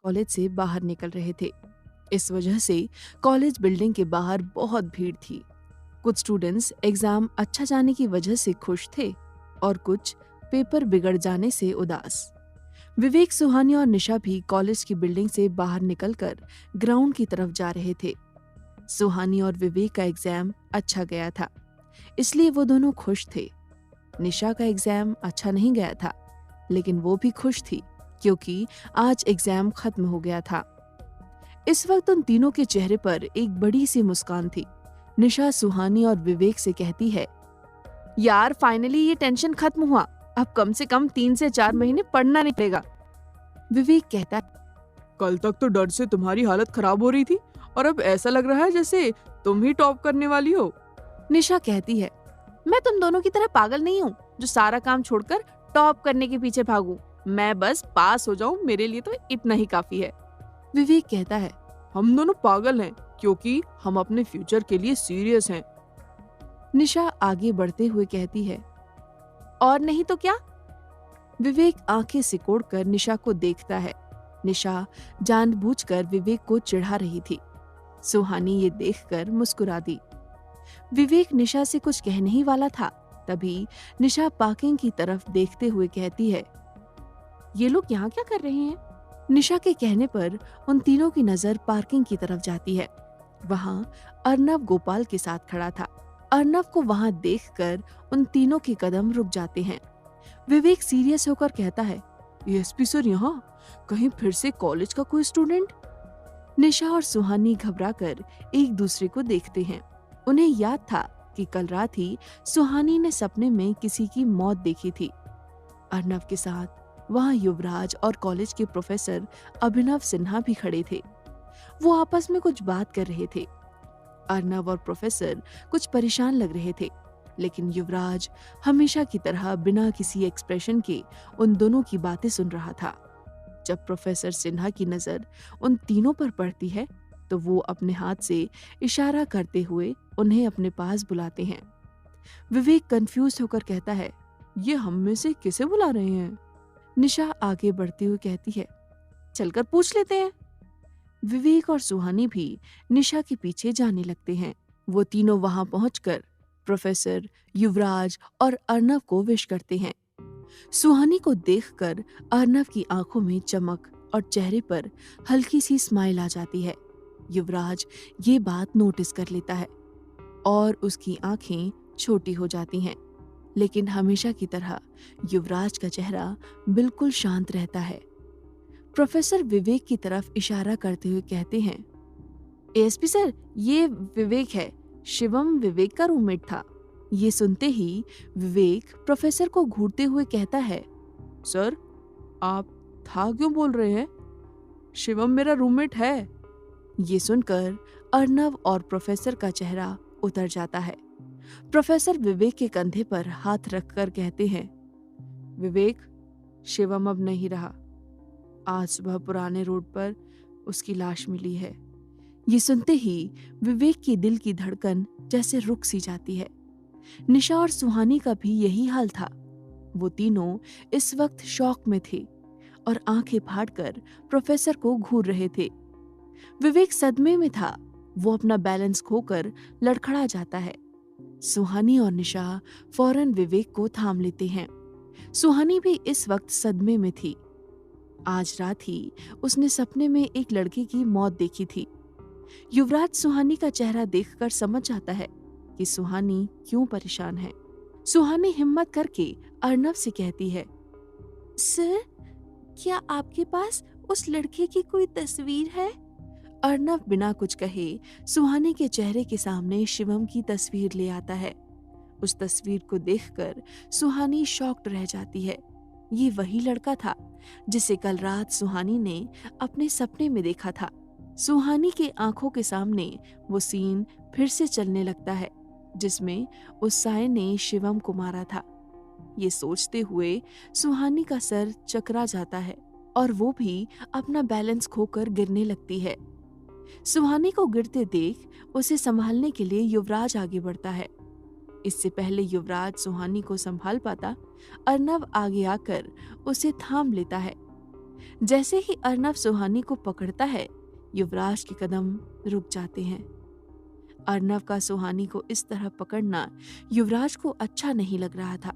College से बाहर निकल रहे थे। इस वजह से कॉलेज बिल्डिंग के बाहर बहुत भीड़ थी। कुछ स्टूडेंट्स एग्जाम अच्छा जाने की वजह से खुश थे और कुछ पेपर बिगड़ जाने से उदास। विवेक, सुहानी और निशा भी कॉलेज की बिल्डिंग से बाहर निकलकर ग्राउंड की तरफ जा रहे थे। सुहानी और विवेक का एग्जाम अच्छा गया था, इसलिए वो दोनों खुश थे। निशा का एग्जाम अच्छा नहीं गया था, लेकिन वो भी खुश थी क्योंकि आज एग्जाम खत्म हो गया था। इस वक्त उन तीनों के चेहरे पर एक बड़ी सी मुस्कान थी। निशा सुहानी और विवेक से कहती है, यार फाइनली ये टेंशन खत्म हुआ, अब कम से कम 3 से 4 महीने पढ़ना नहीं पड़ेगा। विवेक कहता है, कल तक तो डर से तुम्हारी हालत खराब हो रही थी और अब ऐसा लग रहा है जैसे तुम ही टॉप करने वाली हो। निशा कहती है, मैं तुम दोनों की तरह पागल नहीं हूँ जो सारा काम छोड़कर टॉप करने के पीछे भागूं। मैं बस पास हो जाऊं, मेरे लिए तो इतना ही काफी है। विवेक कहता है, हम दोनों पागल हैं क्योंकि हम अपने फ्यूचर के लिए सीरियस हैं। निशा आगे बढ़ते हुए कहती है, और नहीं तो क्या? विवेक आंखें सिकोड़कर निशा को देखता है। निशा जानबूझकर विवेक को चिढ़ा रही थी। सुहानी ये देखकर मुस्कुरा दी। विवेक निशा से कुछ कहने ही वाला था, तभी निशा पार्किंग की तरफ देखते हुए कहती है, ये लोग यहाँ क्या कर रहे हैं? निशा के कहने पर उन तीनों की नजर पार्किंग की तरफ जाती है। वहां अर्नव गोपाल के साथ खड़ा था। अर्नव को वहां देखकर उन तीनों के कदम रुक जाते हैं। विवेक सीरियस होकर कहता है, एएसपी सर यहाँ, कहीं फिर से कॉलेज का कोई स्टूडेंट? निशा और सुहानी घबराकर एक दूसरे को देखते हैं। उन्हें याद था कि कल रात ही सुहानी ने सपने में किसी की मौत देखी थी। अर्नव के साथ वहां युवराज और कॉलेज के प्रोफेसर अभिनव सिन्हा भी खड़े थे। वो आपस में कुछ बात कर रहे थे। अर्नव और प्रोफेसर कुछ परेशान लग रहे थे, लेकिन युवराज हमेशा की तरह बिना किसी एक्सप्रेशन के उन दोनों की बातें सुन रहा था। जब प्रोफेसर सिन्हा की नजर उन तीनों पर पड़ती है तो वो अपने हाथ से इशारा करते हुए उन्हें अपने पास बुलाते हैं। विवेक कंफ्यूज होकर कहता है, ये हम में से किसे बुला रहे हैं? निशा आगे बढ़ते हुए कहती है, चलकर पूछ लेते हैं। विवेक और सुहानी भी निशा के पीछे जाने लगते हैं। वो तीनों वहां पहुंचकर प्रोफेसर, युवराज और अर्नव को विश करते हैं। सुहानी को देखकर अर्नव की आंखों में चमक और चेहरे पर हल्की सी स्माइल आ जाती है। युवराज ये बात नोटिस कर लेता है और उसकी आंखें छोटी हो जाती हैं, लेकिन हमेशा की तरह युवराज का चेहरा बिल्कुल शांत रहता है। प्रोफेसर विवेक की तरफ इशारा करते हुए कहते हैं, एएसपी सर, ये विवेक है। शिवम विवेक का रूममेट था। ये सुनते ही विवेक प्रोफेसर को घूरते हुए कहता है, सर, आप था क्यों बोल रहे हैं? शिवम मेरा रूममेट है। ये सुनकर अर्नव और प्रोफेसर का चेहरा उतर जाता है। प्रोफेसर विवेक के कंधे पर हाथ रखकर कहते हैं, विवेक, शिवम अब नहीं रहा। आज सुबह पुराने रोड पर उसकी लाश मिली है। ये सुनते ही विवेक की दिल की धड़कन जैसे रुक सी जाती है। निशा और सुहानी का भी यही हाल था। वो तीनों इस वक्त शॉक में थे और आंखें फाड़कर प्रोफेसर को घूर रहे थे। विवेक सदमे में था। वो अपना बैलेंस खोकर लड़खड़ा जाता है। सुहानी और निशा फौरन विवेक को थाम लेते हैं। सुहानी भी इस वक्त सदमे में थी। आज रात ही उसने सपने में एक लड़के की मौत देखी थी। युवराज सुहानी का चेहरा देखकर समझ जाता है कि सुहानी क्यों परेशान है। सुहानी हिम्मत करके अर्नव से कहती है, सर, क्या आपके पास उस लड़के की कोई तस्वीर है? अर्नव बिना कुछ कहे सुहानी के चेहरे के सामने शिवम की तस्वीर ले आता है। उस तस्वीर को देखकर सुहानी शॉक्ड रह जाती है। ये वही लड़का था जिसे कल रात सुहानी ने अपने सपने में देखा था। सुहानी के आंखों के सामने वो सीन फिर से चलने लगता है जिसमें उस साय ने शिवम को मारा था। ये सोचते हुए सुहानी का सर चकरा जाता है और वो भी अपना बैलेंस खोकर गिरने लगती है। सुहानी को गिरते देख उसे संभालने के लिए युवराज आगे बढ़ता है। इससे पहले युवराज सुहानी को संभाल पाता, अर्नव आगे आकर उसे थाम लेता है। जैसे ही अर्नव सुहानी को पकड़ता है, युवराज के कदम रुक जाते हैं। अर्नव का सुहानी को इस तरह पकड़ना युवराज को अच्छा नहीं लग रहा था।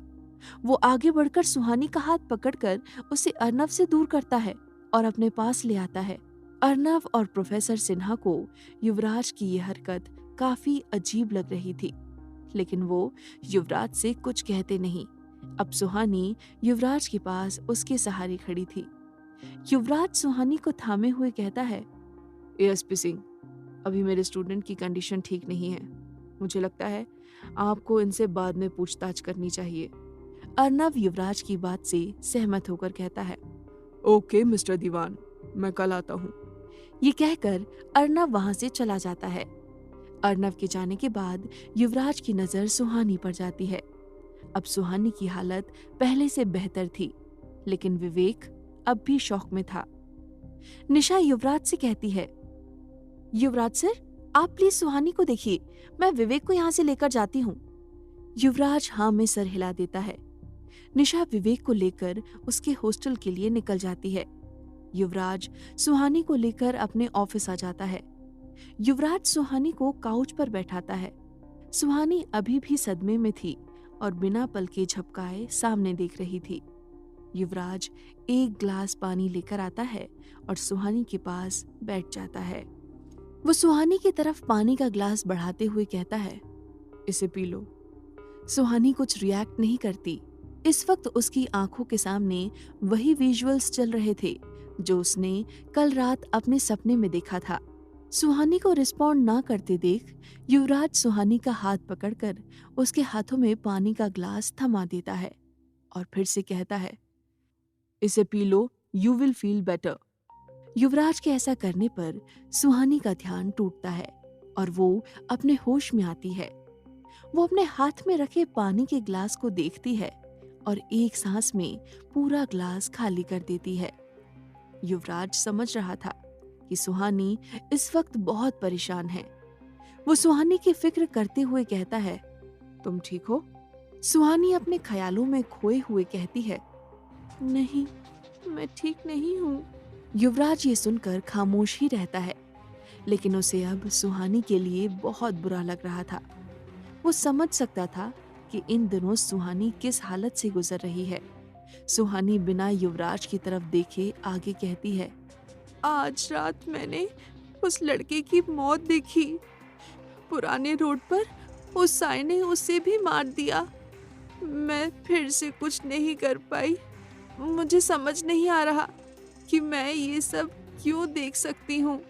वो आगे बढ़कर सुहानी का हाथ पकड़कर उसे अर्नव से दूर करता है और अपने पास ले आता है। अर्नव और प्रोफेसर सिन्हा को युवराज की यह हरकत काफी अजीब लग रही थी, लेकिन वो युवराज से कुछ कहते नहीं। अब सुहानी युवराज के पास उसके सहारे खड़ी थी। युवराज सुहानी को थामे हुए कहता है, एएसपी सिंह, अभी मेरे स्टूडेंट की कंडीशन ठीक नहीं है। मुझे लगता है आपको इनसे बाद में पूछताछ करनी चाहिए। अर्नव युवराज की बात से सहमत होकर कहता है, ओके मिस्टर दीवान, मैं कल आता हूँ। ये कहकर अर्नव वहां से चला जाता है। अर्नव के जाने के बाद युवराज की नजर सुहानी पर जाती है। अब सुहानी की हालत पहले से बेहतर थी, लेकिन विवेक अब भी शौक में था। निशा युवराज से कहती है, युवराज सर, आप प्लीज सुहानी को देखिए, मैं विवेक को यहाँ से लेकर जाती हूँ। युवराज हाँ में सर हिला देता है। निशा विवेक को लेकर उसके हॉस्टल के लिए निकल जाती है। युवराज सुहानी को लेकर अपने ऑफिस आ जाता है। युवराज सुहानी को काउच पर बैठाता है। सुहानी अभी भी सदमे में थी और बिना पलके झपकाए सामने देख रही थी। युवराज एक ग्लास पानी लेकर आता है और सुहानी के पास बैठ जाता है। वो सुहानी की तरफ पानी का ग्लास बढ़ाते हुए कहता है, इसे पी लो। सुहानी कुछ रिएक्ट नहीं करती। इस वक्त उसकी आंखों के सामने वही विजुअल्स चल रहे थे जो उसने कल रात अपने सपने में देखा था। सुहानी को रिस्पॉन्ड ना करते देख युवराज सुहानी का हाथ पकड़कर उसके हाथों में पानी का ग्लास थमा देता है और फिर से कहता है, इसे पी लो, you will feel better. Yuvraj के ऐसा करने पर सुहानी का ध्यान टूटता है और वो अपने होश में आती है। वो अपने हाथ में रखे पानी के ग्लास को देखती है और एक सांस में पूरा ग्लास खाली कर देती है। युवराज समझ रहा था कि सुहानी इस वक्त बहुत परेशान है। वो सुहानी की फिक्र करते हुए कहता है, तुम ठीक हो? सुहानी अपने ख्यालों में खोए हुए कहती है, नहीं, मैं ठीक नहीं हूँ। युवराज ये सुनकर खामोश ही रहता है, लेकिन उसे अब सुहानी के लिए बहुत बुरा लग रहा था। वो समझ सकता था कि इन दिनों सुहानी किस हालत से गुजर रही है। सुहानी बिना युवराज की तरफ देखे आगे कहती है, आज रात मैंने उस लड़के की मौत देखी। पुराने रोड पर उस साई ने उसे भी मार दिया। मैं फिर से कुछ नहीं कर पाई। मुझे समझ नहीं आ रहा कि मैं ये सब क्यों देख सकती हूँ।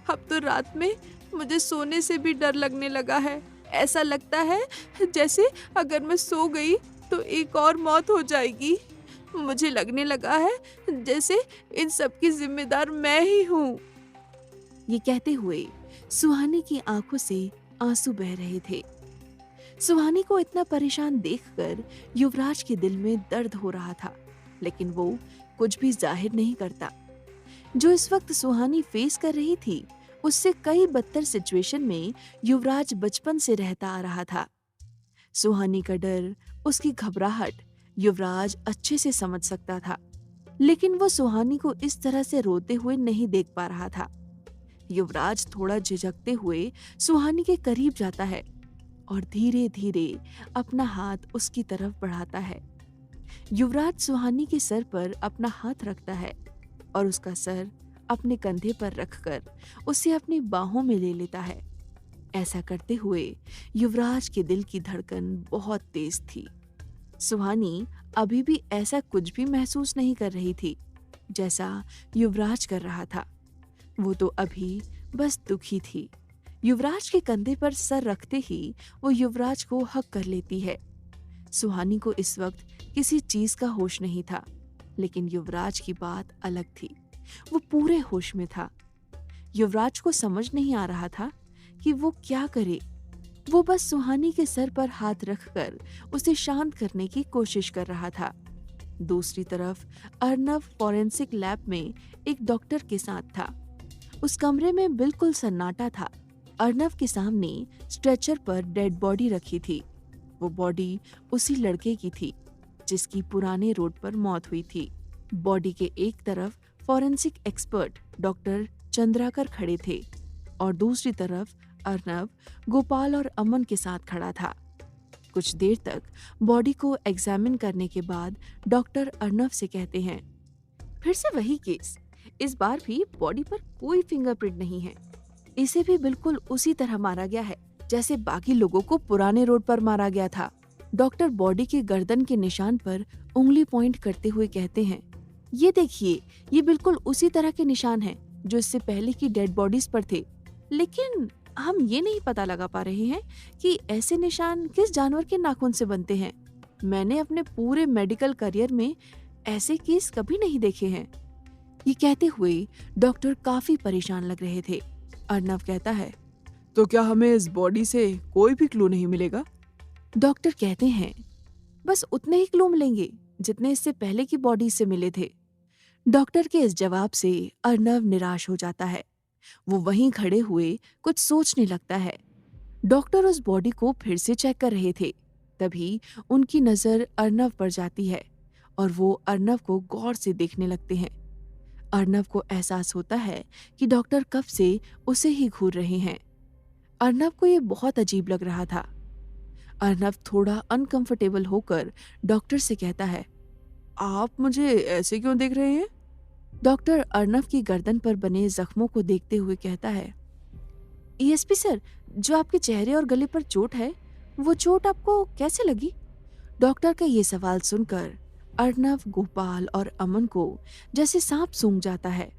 अब तो रात में मुझे सोने से भी डर लगने लगा है। ऐसा लगता है जैसे अगर मैं सो गई तो एक और मौत हो जाएगी। मुझे लगने लगा है जैसे इन सब की जिम्मेदार मैं ही हूँ। ये कहते हुए सुहानी की आंखों से आंसू बह रहे थे। सुहानी को इतना परेशान देखकर युवराज के दिल में दर्द हो रहा था, लेकिन वो कुछ भी जाहिर नहीं करता। जो इस वक्त सुहानी फेस कर रही थी, उससे कई बदतर सिचुएशन में युवराज बचपन से रहता आ रहा था। सुहानी का डर, उसकी घबराहट युवराज अच्छे से समझ सकता था, लेकिन वो सुहानी को इस तरह से रोते हुए नहीं देख पा रहा था। युवराज थोड़ा झिझकते हुए सुहानी के करीब जाता है और धीरे धीरे अपना हाथ उसकी तरफ बढ़ाता है। युवराज सुहानी के सर पर अपना हाथ रखता है और उसका सर अपने कंधे पर रखकर उसे अपनी बाहों में ले लेता है। ऐसा करते हुए युवराज के दिल की धड़कन बहुत तेज थी। सुहानी अभी भी ऐसा कुछ भी महसूस नहीं कर रही थी जैसा युवराज कर रहा था। वो तो अभी बस दुखी थी। युवराज के कंधे पर सर रखते ही वो युवराज को हक कर लेती है। सुहानी को इस वक्त किसी चीज का होश नहीं था, लेकिन युवराज की बात अलग थी। वो पूरे होश में था। युवराज को समझ नहीं आ रहा था कि वो क्या करे। वो बस सुहानी के सर पर हाथ रखकर उसे शांत करने की कोशिश कर रहा था। दूसरी तरफ अर्नव फॉरेंसिक लैब में एक डॉक्टर के साथ था। उस कमरे में बिल्कुल सन्नाटा था। अर्नव के सामने स्ट्रेचर पर डेड बॉडी रखी थी। वो बॉडी उसी लड़के की थी जिसकी पुराने रोड पर मौत हुई थी। बॉडी के एक तरफ फॉरेंसिक एक्सपर्ट डॉक्टर चंद्राकर खड़े थे और दूसरी तरफ अर्नव गोपाल और अमन के साथ खड़ा था। कुछ देर तक बॉडी को एग्जामिन करने के बाद डॉक्टर अर्नव से कहते हैं, फिर से वही केस, इस बार भी बॉडी पर कोई फिंगरप्रिंट नहीं है। इसे भी बिल्कुल उसी तरह मारा गया है जैसे बाकी लोगों को पुराने रोड पर मारा गया था। डॉक्टर बॉडी के गर्दन के निशान पर उंगली पॉइंट करते हुए कहते हैं, ये देखिए, ये बिल्कुल उसी तरह के निशान हैं जो इससे पहले की डेड बॉडीज पर थे। लेकिन हम ये नहीं पता लगा पा रहे हैं कि ऐसे निशान किस जानवर के नाखून से बनते हैं। मैंने अपने पूरे मेडिकल करियर में ऐसे केस कभी नहीं देखे हैं। ये कहते हुए डॉक्टर काफी परेशान लग रहे थे। अर्नव कहता है, तो क्या हमें इस बॉडी से कोई भी क्लू नहीं मिलेगा? डॉक्टर कहते हैं, बस उतने ही क्लू मिलेंगे जितने इससे पहले की बॉडी से मिले थे। डॉक्टर के इस जवाब से अर्नव निराश हो जाता है। वो वहीं खड़े हुए कुछ सोचने लगता है। डॉक्टर उस बॉडी को फिर से चेक कर रहे थे। तभी उनकी नजर अर्नव पर जाती है और वो अर्नव को गौर से देखने लगते हैं। अर्नव को एहसास होता है कि डॉक्टर कब से उसे ही घूर रहे हैं। अर्नव को ये बहुत अजीब लग रहा था। अर्नव थोड़ा अनकंफर्टेबल होकर डॉक्टर से कहता है, आप मुझे ऐसे क्यों देख रहे हैं? डॉक्टर अर्नव की गर्दन पर बने जख्मों को देखते हुए कहता है, ईएसपी सर, जो आपके चेहरे और गले पर चोट है, वो चोट आपको कैसे लगी? डॉक्टर का ये सवाल सुनकर अर्नव, गोपाल और अमन को जैसे सांप सूंघ जाता है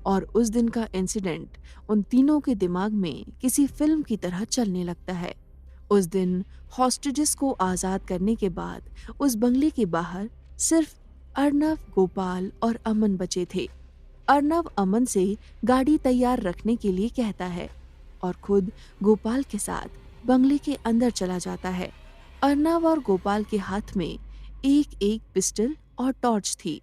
और उस दिन का इंसिडेंट उन तीनों के दिमाग में किसी फिल्म की तरह चलने लगता है। उस दिन हॉस्टेजेस को आजाद करने के बाद उस बंगले के बाहर सिर्फ अर्नव, गोपाल और अमन बचे थे। अर्नव अमन से गाड़ी तैयार रखने के लिए कहता है और खुद गोपाल के साथ बंगले के अंदर चला जाता है। अर्नव और गोपाल के हाथ में एक एक पिस्टल और टॉर्च थी।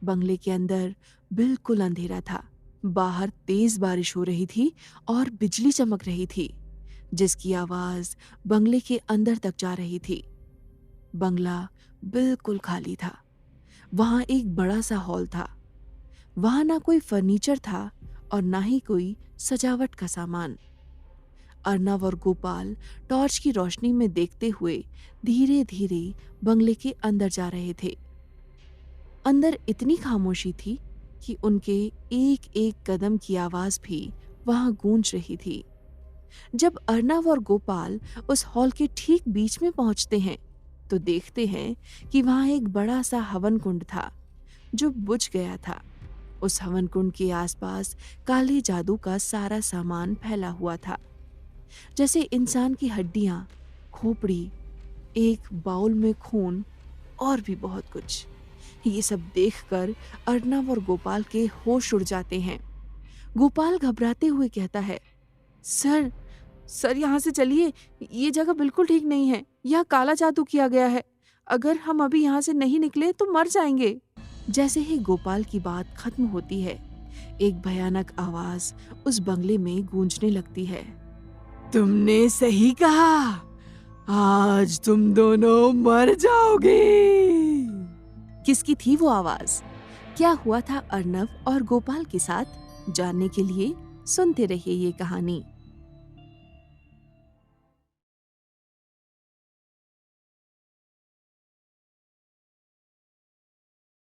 बंगले के अंदर बिल्कुल अंधेरा था। बाहर तेज बारिश हो रही थी और बिजली चमक रही थी, जिसकी आवाज बंगले के अंदर तक जा रही थी। बंगला बिल्कुल खाली था। वहां एक बड़ा सा हॉल था। वहां ना कोई फर्नीचर था और ना ही कोई सजावट का सामान। अर्नव और गोपाल टॉर्च की रोशनी में देखते हुए धीरे धीरे बंगले के अंदर जा रहे थे। अंदर इतनी खामोशी थी कि उनके एक एक कदम की आवाज भी वहां गूंज रही थी। जब अर्नव और गोपाल उस हॉल के ठीक बीच में पहुंचते हैं तो देखते हैं कि वहां एक बड़ा सा हवन कुंड था जो बुझ गया था। उस हवन कुंड के आसपास काले जादू का सारा सामान फैला हुआ था, जैसे इंसान की हड्डियां, खोपड़ी, एक बाउल में खून और भी बहुत कुछ। ये सब देखकर अर्नव और गोपाल के होश उड़ जाते हैं। गोपाल घबराते हुए कहता है, सर यहाँ से चलिए, ये जगह बिल्कुल ठीक नहीं है। यहाँ काला जादू किया गया है। अगर हम अभी यहाँ से नहीं निकले तो मर जाएंगे। जैसे ही गोपाल की बात खत्म होती है, एक भयानक आवाज उस बंगले में गूंजने लगती है। तुमने सही कहा, आज तुम दोनों मर जाओगे। किसकी थी वो आवाज? क्या हुआ था अर्नव और गोपाल के साथ? जानने के लिए सुनते रहिए ये कहानी।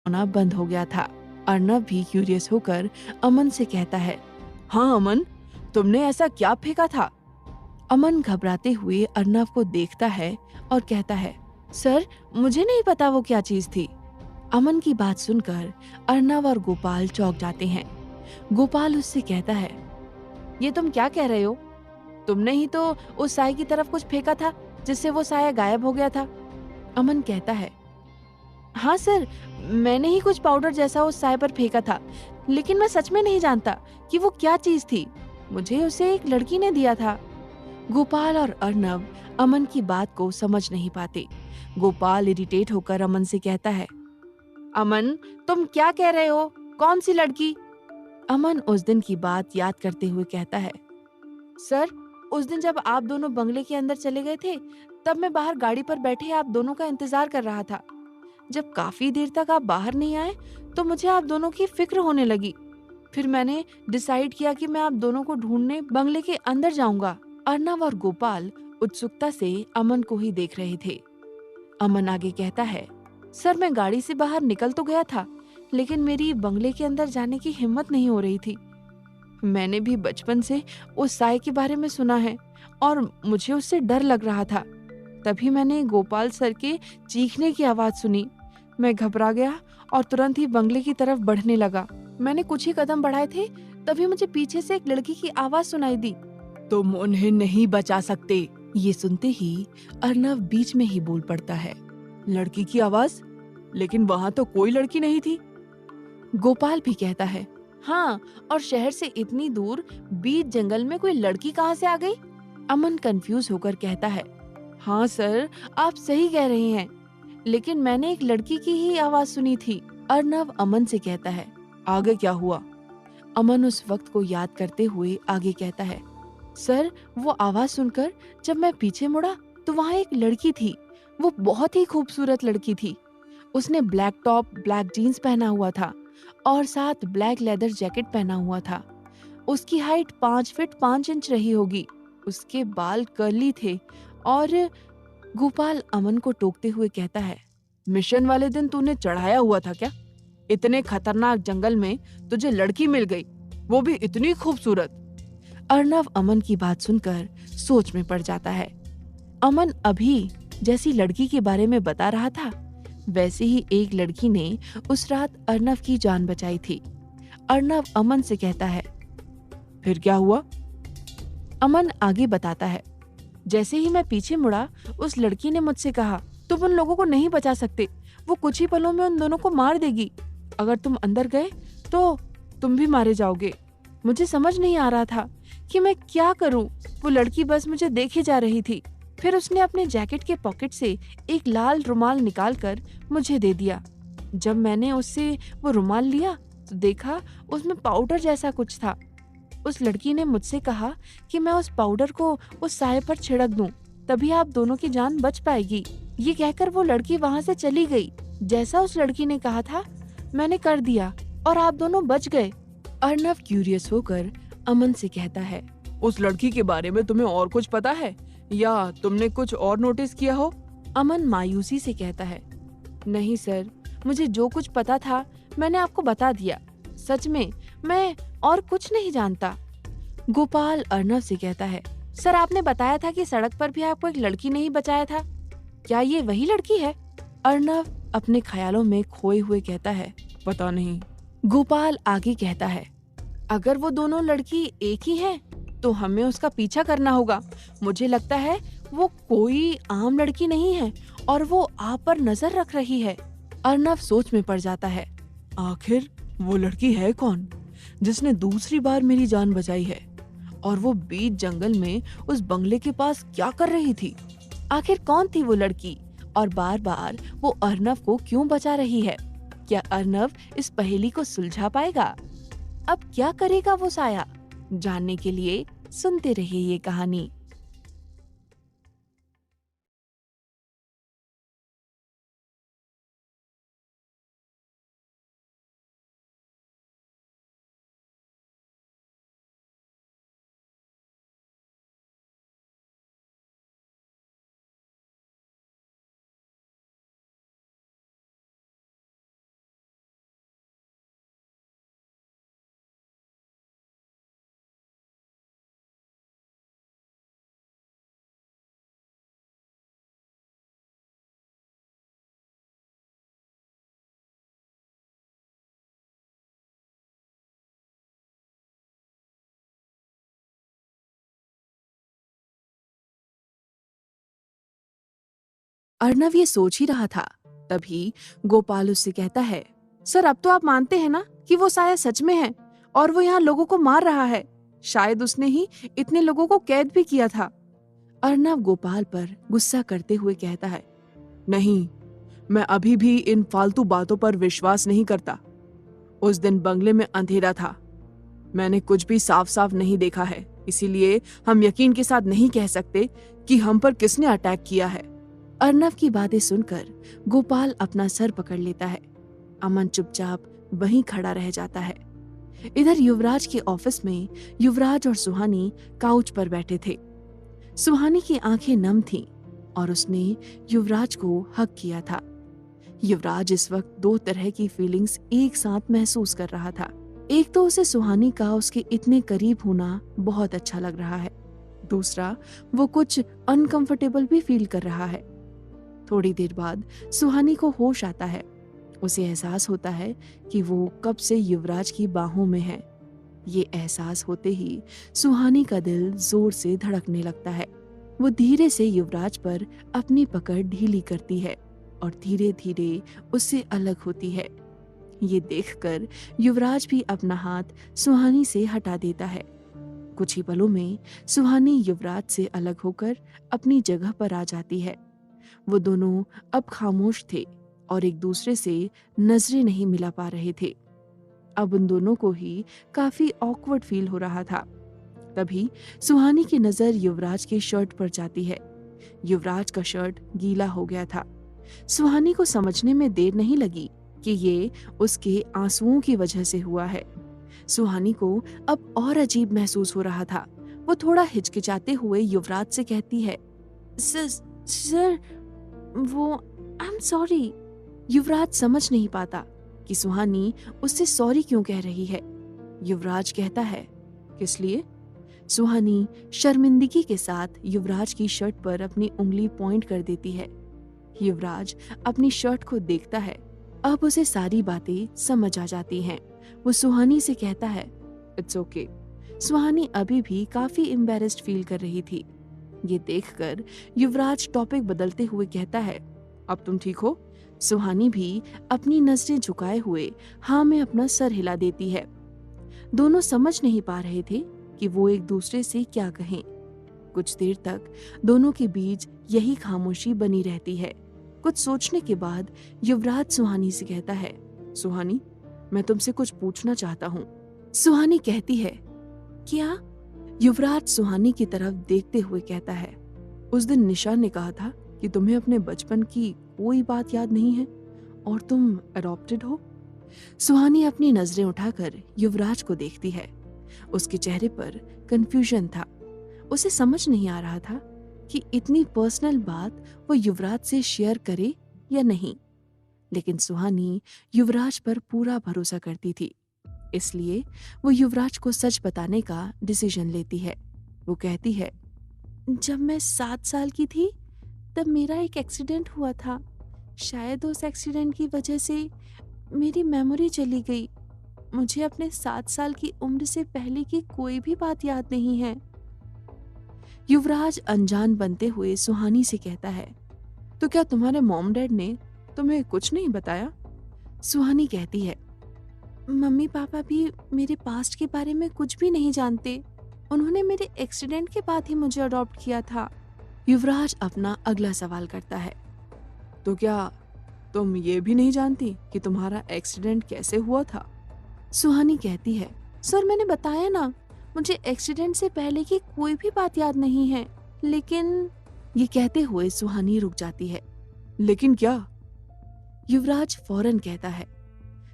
होना बंद हो गया था। अर्नव भी क्यूरियस होकर अमन से कहता है, हाँ अमन, तुमने ऐसा क्या फेंका था? अमन घबराते हुए अर्नव को देखता है और कहता है, सर, मुझे नहीं पता वो क्या चीज थी। अमन की बात सुनकर अर्नव और गोपाल चौंक जाते हैं। गोपाल उससे कहता है, ये तुम क्या कह रहे हो? तुमने ही तो उस साए की तरफ कुछ फेंका था जिससे वो साया गायब हो गया था। अमन कहता है, हाँ सर, मैंने ही कुछ पाउडर जैसा उस साए पर फेंका था, लेकिन मैं सच में नहीं जानता कि वो क्या चीज थी। मुझे उसे एक लड़की ने दिया था। गोपाल और अर्नव अमन की बात को समझ नहीं पाते। गोपाल इरिटेट होकर अमन से कहता है, अमन, तुम क्या कह रहे हो? कौन सी लड़की? अमन उस दिन की बात याद करते हुए कहता है, सर, उस दिन जब आप दोनों बंगले के अंदर चले गए थे, तब मैं बाहर गाड़ी पर बैठे आप दोनों का इंतजार कर रहा था। जब काफी देर तक आप बाहर नहीं आए तो मुझे आप दोनों की फिक्र होने लगी। फिर मैंने डिसाइड किया कि मैं आप दोनों को ढूंढने बंगले के अंदर जाऊंगा। अर्नव और गोपाल उत्सुकता से अमन को ही देख रहे थे। अमन आगे कहता है, सर मैं गाड़ी से बाहर निकल तो गया था, लेकिन मेरी बंगले के अंदर जाने की हिम्मत नहीं हो रही थी। मैंने भी बचपन से उस साय के बारे में सुना है और मुझे उससे डर लग रहा था। तभी मैंने गोपाल सर के चीखने की आवाज सुनी। मैं घबरा गया और तुरंत ही बंगले की तरफ बढ़ने लगा। मैंने कुछ ही कदम बढ़ाए थे, तभी मुझे पीछे से एक लड़की की आवाज सुनाई दी। तुम उन्हें नहीं बचा सकते। ये सुनते ही अर्नव बीच में ही बोल पड़ता है, लड़की की आवाज? लेकिन वहां तो कोई लड़की नहीं थी। गोपाल भी कहता है, हाँ, और शहर से इतनी दूर बीच जंगल में कोई लड़की कहाँ से आ गई? अमन कंफ्यूज होकर कहता है, हाँ सर, आप सही कह रहे हैं, लेकिन मैंने एक लड़की की ही आवाज सुनी थी। अर्नव अमन से कहता है, आगे क्या हुआ? अमन उस वक्त को याद करते हुए आगे कहता है, सर वो आवाज सुनकर जब मैं पीछे मुड़ा तो वहाँ एक लड़की थी। वो बहुत ही खूबसूरत लड़की थी। उसने ब्लैक टॉप, ब्लैक जीन्स पहना हुआ था और साथ ब्लैक लेदर जैकेट पहना हुआ था। उसकी हाइट 5 फीट 5 इंच रही होगी। उसके बाल कर्ली थे। और गोपाल अमन को टोकते हुए कहता है, मिशन वाले दिन तूने चढ़ाया हुआ था क्या? इतने खतरनाक जंगल में तुझे लड़की मिल गई, वो भी इतनी खूबसूरत। अर्नव अमन की बात सुनकर सोच में पड़ जाता है। अमन अभी जैसी लड़की के बारे में बता रहा था, वैसे ही एक लड़की ने उस रात अर्नव की जान बचाई थी। अर्नव अमन से कहता है, फिर क्या हुआ? अमन आगे बताता है, जैसे ही मैं पीछे मुड़ा उस लड़की ने मुझसे कहा, तुम उन लोगों को नहीं बचा सकते, वो कुछ ही पलों में उन दोनों को मार देगी। अगर तुम अंदर गए तो तुम भी मारे जाओगे। मुझे समझ नहीं आ रहा था कि मैं क्या करूं। वो लड़की बस मुझे देखे जा रही थी। फिर उसने अपने जैकेट के पॉकेट से एक लाल रुमाल निकालकर मुझे दे दिया। जब मैंने उससे वो रुमाल लिया तो देखा उसमें पाउडर जैसा कुछ था। उस लड़की ने मुझसे कहा कि मैं उस पाउडर को उस साये पर छिड़क दूं, तभी आप दोनों की जान बच पाएगी। ये कहकर वो लड़की वहाँ से चली गई। जैसा उस लड़की ने कहा था मैंने कर दिया और आप दोनों बच गए। अर्नव क्यूरियस होकर अमन से कहता है, उस लड़की के बारे में तुम्हें और कुछ पता है या तुमने कुछ और नोटिस किया हो? अमन मायूसी से कहता है, नहीं सर, मुझे जो कुछ पता था मैंने आपको बता दिया। सच में मैं और कुछ नहीं जानता। गोपाल अर्नव से कहता है, सर आपने बताया था कि सड़क पर भी आपको एक लड़की ने ही बचाया था, क्या ये वही लड़की है? अर्नव अपने ख्यालों में खोए हुए कहता है, पता नहीं। गोपाल आगे कहता है, अगर वो दोनों लड़की एक ही हैं, तो हमें उसका पीछा करना होगा। मुझे लगता है वो कोई आम लड़की नहीं है और वो आप पर नजर रख रही है। अर्नव सोच में पड़ जाता है, आखिर वो लड़की है कौन जिसने दूसरी बार मेरी जान बचाई है? और वो बीच जंगल में उस बंगले के पास क्या कर रही थी? आखिर कौन थी वो लड़की और बार बार वो अर्नव को क्यों बचा रही है? क्या अर्नव इस पहेली को सुलझा पाएगा? अब क्या करेगा वो साया? जानने के लिए सुनते रहिए ये कहानी। अर्नव ये सोच ही रहा था, तभी गोपाल उससे कहता है, सर अब तो आप मानते हैं ना कि वो साया सच में है और वो यहाँ लोगों को मार रहा है। शायद उसने ही इतने लोगों को कैद भी किया था। अर्नव गोपाल पर गुस्सा करते हुए कहता है, नहीं, मैं अभी भी इन फालतू बातों पर विश्वास नहीं करता। उस दिन बंगले में अंधेरा था, मैंने कुछ भी साफ साफ नहीं देखा है, इसीलिए हम यकीन के साथ नहीं कह सकते कि हम पर किसने अटैक किया है। अर्नव की बातें सुनकर गोपाल अपना सर पकड़ लेता है। अमन चुपचाप वहीं खड़ा रह जाता है। इधर युवराज के ऑफिस में युवराज और सुहानी काउच पर बैठे थे। सुहानी की आंखें नम थीं और उसने युवराज को हक किया था। युवराज इस वक्त दो तरह की फीलिंग्स एक साथ महसूस कर रहा था। एक तो उसे सुहानी का उसके इतने करीब होना बहुत अच्छा लग रहा है, दूसरा वो कुछ अनकंफर्टेबल भी फील कर रहा है। थोड़ी देर बाद सुहानी को होश आता है। उसे एहसास होता है कि वो कब से युवराज की बाहों में है। ये एहसास होते ही सुहानी का दिल जोर से धड़कने लगता है। वो धीरे से युवराज पर अपनी पकड़ ढीली करती है और धीरे धीरे उससे अलग होती है। ये देखकर युवराज भी अपना हाथ सुहानी से हटा देता है। कुछ ही पलों में सुहानी युवराज से अलग होकर अपनी जगह पर आ जाती है। वो दोनों अब खामोश थे और एक दूसरे से नजरें नहीं मिला पा रहे थे। अब उन दोनों को ही काफी ऑकवर्ड फील हो रहा था। तभी सुहानी की नजर युवराज के शर्ट पर जाती है। युवराज का शर्ट गीला हो गया था। सुहानी को समझने में देर नहीं लगी कि ये उसके आंसुओं की वजह से हुआ है। सुहानी को अब और अजीब महसूस हो रहा था। वो थोड़ा हिचकिचाते हुए युवराज से कहती है, सर वो आई एम सॉरी। युवराज समझ नहीं पाता कि सुहानी उससे सॉरी क्यों कह रही है। युवराज कहता है, किस लिए? सुहानी शर्मिंदगी के साथ युवराज की शर्ट पर अपनी उंगली पॉइंट कर देती है। युवराज अपनी शर्ट को देखता है। अब उसे सारी बातें समझ आ जाती हैं। वो सुहानी से कहता है, इट्स ओके। सुहानी अभी भी काफी एम्बैरेस्ड फील कर रही थी। ये देखकर युवराज टॉपिक बदलते हुए कहता है, अब तुम ठीक हो? सुहानी भी अपनी नजरें झुकाए हुए हाँ में अपना सर हिला देती है। दोनों समझ नहीं पा रहे थे कि वो एक दूसरे से क्या कहें। कुछ देर तक दोनों के बीच यही खामोशी बनी रहती है। कुछ सोचने के बाद युवराज सुहानी से कहता है, सुहानी, मैं तुमसे कुछ पूछना चाहता हूँ। सुहानी कहती है, क्या? युवराज सुहानी की तरफ देखते हुए कहता है, उस दिन निशा ने कहा था कि तुम्हें अपने बचपन की कोई बात याद नहीं है और तुम अडॉप्टेड हो। सुहानी अपनी नजरें उठाकर युवराज को देखती है। उसके चेहरे पर कंफ्यूजन था। उसे समझ नहीं आ रहा था कि इतनी पर्सनल बात वो युवराज से शेयर करे या नहीं। लेकिन सुहानी युवराज पर पूरा भरोसा करती थी, इसलिए वो युवराज को सच बताने का डिसीजन लेती है। वो कहती है, जब मैं 7 साल की थी तब मेरा एक एक्सीडेंट हुआ था। शायद उस एक्सीडेंट की वजह से मेरी मेमोरी चली गई। मुझे अपने 7 साल की उम्र से पहले की कोई भी बात याद नहीं है। युवराज अनजान बनते हुए सुहानी से कहता है, तो क्या तुम्हारे मॉम डैड ने तुम्हें कुछ नहीं बताया? सुहानी कहती है, मम्मी पापा भी मेरे पास्ट के बारे में कुछ भी नहीं जानते। उन्होंने मेरे एक्सीडेंट के बाद ही मुझे अडॉप्ट किया था। युवराज अपना अगला सवाल करता है, तो क्या तुम ये भी नहीं जानती कि तुम्हारा एक्सीडेंट कैसे हुआ था? सुहानी कहती है, सर मैंने बताया ना, मुझे एक्सीडेंट से पहले की कोई भी बात याद नहीं है। लेकिन ये कहते हुए सुहानी रुक जाती है। लेकिन क्या? युवराज फौरन कहता है।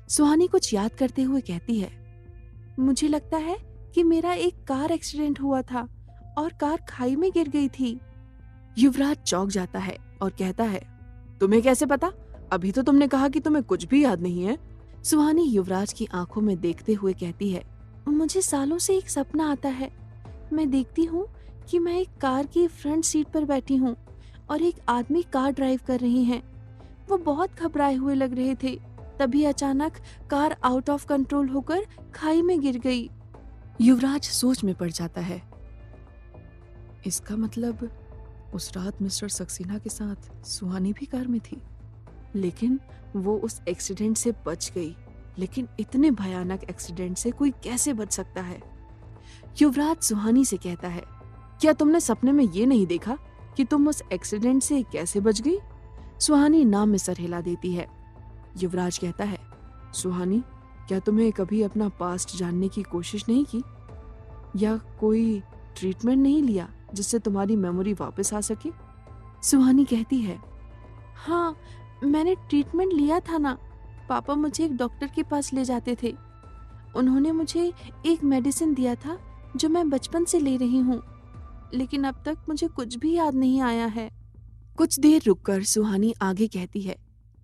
सुहानी कुछ याद करते हुए कहती है, मुझे लगता है कि मेरा एक कार एक्सीडेंट हुआ था और कार खाई में गिर गई थी। युवराज चौंक जाता है और कहता है, तुम्हें कैसे पता? अभी तो तुमने कहा कि तुम्हें कुछ भी याद नहीं है। सुहानी युवराज की आंखों में देखते हुए कहती है, मुझे सालों से एक सपना आता है। मैं देखती हूँ कि मैं एक कार की फ्रंट सीट पर बैठी हूँ और एक आदमी कार ड्राइव कर रहे हैं। वो बहुत घबराए हुए लग रहे थे। तभी अचानक कार आउट ऑफ कंट्रोल होकर खाई में गिर गई। युवराज सोच में पड़ जाता है। इसका मतलब उस रात मिस्टर सक्सेना के साथ सुहानी भी कार में थी, लेकिन वो उस एक्सीडेंट से बच गई। लेकिन इतने भयानक एक्सीडेंट से कोई कैसे बच सकता है? युवराज सुहानी से कहता है, क्या तुमने सपने में ये नहीं देखा कि तुम उस एक्सीडेंट से कैसे बच गई? सुहानी नाम में सर हिला देती है। युवराज कहता है, सुहानी, क्या तुम्हें कभी अपना पास्ट जानने की कोशिश नहीं की या कोई ट्रीटमेंट नहीं लिया जिससे तुम्हारी मेमोरी वापस आ सके? सुहानी कहती है, हाँ, मैंने ट्रीटमेंट लिया था ना। पापा मुझे एक डॉक्टर के पास ले जाते थे। उन्होंने मुझे एक मेडिसिन दिया था जो मैं बचपन से ले रही हूँ, लेकिन अब तक मुझे कुछ भी याद नहीं आया है। कुछ देर रुककर सुहानी आगे कहती है,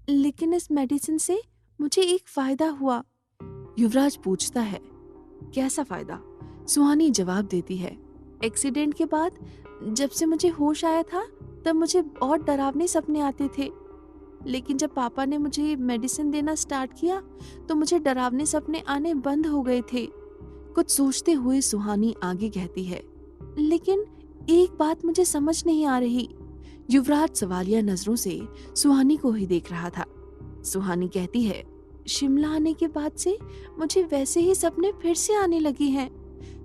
लेकिन इस मेडिसिन से मुझे एक फायदा हुआ। युवराज पूछता है, कैसा फायदा? सुहानी जवाब देती है, एक्सीडेंट के बाद जब से मुझे होश आया था तब मुझे बहुत डरावने सपने आते थे, लेकिन जब पापा ने मुझे मेडिसिन देना स्टार्ट किया तो मुझे डरावने सपने आने बंद हो गए थे। कुछ सोचते हुए सुहानी आगे कहती है, लेकिन एक बात मुझे समझ नहीं आ रही। युवराज सवालिया नजरों से सुहानी को ही देख रहा था। सुहानी कहती है, शिमला आने के बाद से मुझे वैसे ही सपने फिर से आने लगे हैं।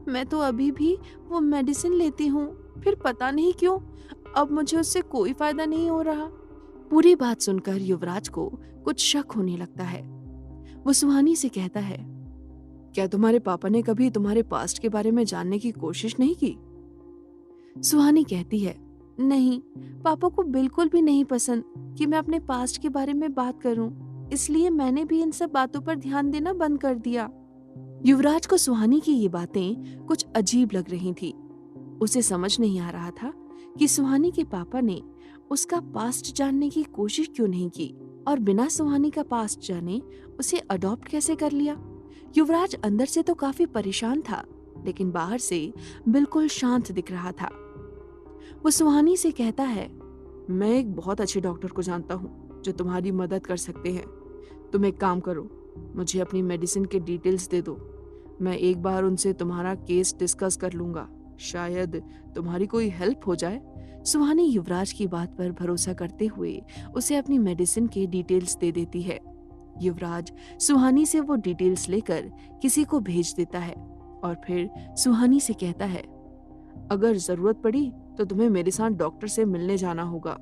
मैं तो अभी भी वो मेडिसिन लेती हूँ, फिर पता नहीं क्यों अब मुझे उससे कोई फायदा नहीं हो रहा। पूरी बात सुनकर युवराज को कुछ शक होने लगता है। वो सुहानी से कहता है, क्या तुम्हारे पापा ने कभी तुम्हारे पास्ट के बारे में जानने की कोशिश नहीं की? सुहानी कहती है, नहीं, पापा को बिल्कुल भी नहीं पसंद कि मैं अपने पास्ट के बारे में बात करूं, इसलिए मैंने भी इन सब बातों पर ध्यान देना बंद कर दिया। युवराज को सुहानी की ये बातें कुछ अजीब लग रही थी। उसे समझ नहीं आ रहा था कि सुहानी के पापा ने उसका पास्ट जानने की कोशिश क्यों नहीं की और बिना सुहानी का पास्ट जाने उसे अडॉप्ट कैसे कर लिया। युवराज अंदर से तो काफी परेशान था, लेकिन बाहर से बिल्कुल शांत दिख रहा था। वो सुहानी से कहता है, मैं एक बहुत अच्छे डॉक्टर को जानता हूँ जो तुम्हारी मदद कर सकते हैं। तुम एक काम करो, मुझे अपनी मेडिसिन के डिटेल्स दे दो। मैं एक बार उनसे तुम्हारा केस डिस्कस कर लूंगा, शायद तुम्हारी कोई हेल्प हो जाए। सुहानी युवराज की बात पर भरोसा करते हुए उसे अपनी मेडिसिन के डिटेल्स दे देती है। युवराज सुहानी से वो डिटेल्स लेकर किसी को भेज देता है और फिर सुहानी से कहता है, अगर जरूरत पड़ी तो तुम्हें मेरे साथ डॉक्टर से मिलने जाना होगा।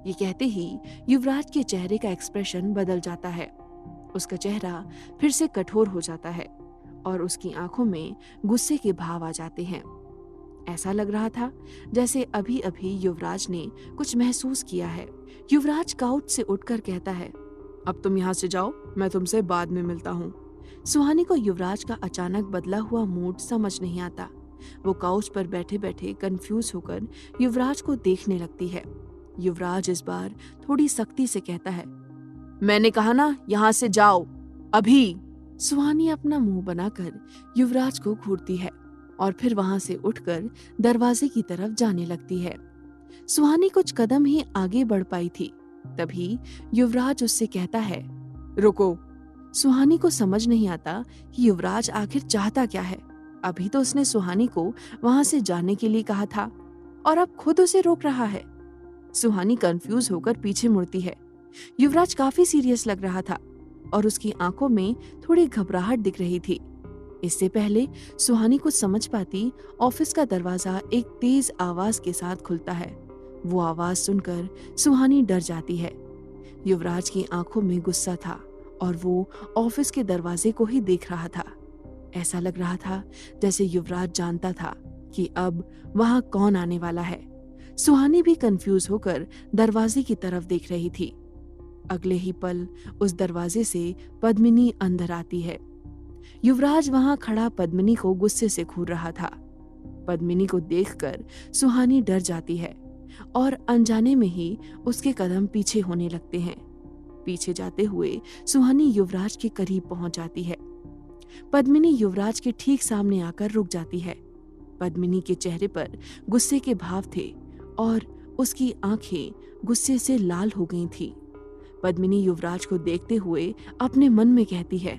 ये कहते ही युवराज के चेहरे का एक्सप्रेशन बदल जाता है। उसका चेहरा फिर से कठोर हो जाता है और उसकी आंखों में गुस्से के भाव आ जाते हैं। ऐसा लग रहा था जैसे अभी अभी युवराज ने कुछ महसूस किया है। युवराज काउच से उठकर कहता है, अब तुम यहाँ से जाओ, मैं तुमसे बाद में मिलता हूँ। सुहानी को युवराज का अचानक बदला हुआ मूड समझ नहीं आता। वो काउच पर बैठे बैठे कंफ्यूज होकर युवराज को देखने लगती है। युवराज इस बार थोड़ी सख्ती से कहता है, मैंने कहा ना, यहाँ से जाओ अभी। सुहानी अपना मुंह बनाकर युवराज को घूरती है और फिर वहां से उठकर दरवाजे की तरफ जाने लगती है। सुहानी कुछ कदम ही आगे बढ़ पाई थी, तभी युवराज उससे कहता है, रुको। सुहानी को समझ नहीं आता कि युवराज आखिर चाहता क्या है। अभी तो उसने सुहानी को वहां से जाने के लिए कहा था और अब खुद उसे रोक रहा है। सुहानी कंफ्यूज होकर पीछे मुड़ती है। युवराज काफी सीरियस लग रहा था और उसकी आंखों में थोड़ी घबराहट दिख रही थी। इससे पहले सुहानी कुछ समझ पाती, ऑफिस का दरवाजा एक तेज आवाज के साथ खुलता है। वो आवाज सुनकर सुहानी डर जाती है। युवराज की आंखों में गुस्सा था और वो ऑफिस के दरवाजे को ही देख रहा था। ऐसा लग रहा था जैसे युवराज जानता था कि अब वहां कौन आने वाला है। सुहानी भी कंफ्यूज होकर दरवाजे की तरफ देख रही थी। अगले ही पल उस दरवाजे से पद्मिनी अंदर आती है। युवराज वहां खड़ा पद्मिनी को गुस्से से घूर रहा था। पद्मिनी को देखकर सुहानी डर जाती है और अनजाने में ही उसके कदम पीछे होने लगते हैं। पीछे जाते हुए सुहानी युवराज के करीब पहुंच जाती है। पद्मिनी युवराज के ठीक सामने आकर रुक जाती है। पद्मिनी के चेहरे पर गुस्से के भाव थे और उसकी आंखें गुस्से से लाल हो गई थीं। पद्मिनी युवराज को देखते हुए अपने मन में कहती है,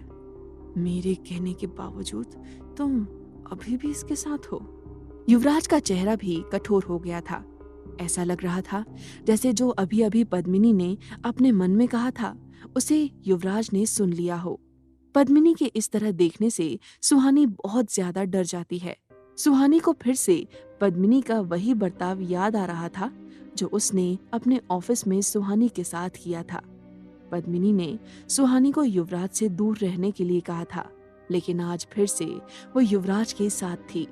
मेरे कहने के बावजूद तुम अभी भी इसके साथ हो। युवराज का चेहरा भी कठोर हो गया था। ऐसा लग रहा था जैसे जो अभी अभी पद्मिनी ने अपने मन में कहा था उसे युवराज ने सुन लिया हो। पद्मिनी के इस तरह देखने से सुहानी बहुत ज्यादा डर जाती है। सुहानी को फिर से पद्मिनी का वही बर्ताव याद आ रहा था जो उसने अपने ऑफिस में सुहानी के साथ किया था। पद्मिनी ने सुहानी को युवराज से दूर रहने के लिए कहा था, लेकिन आज फिर से वो युवराज के साथ थी।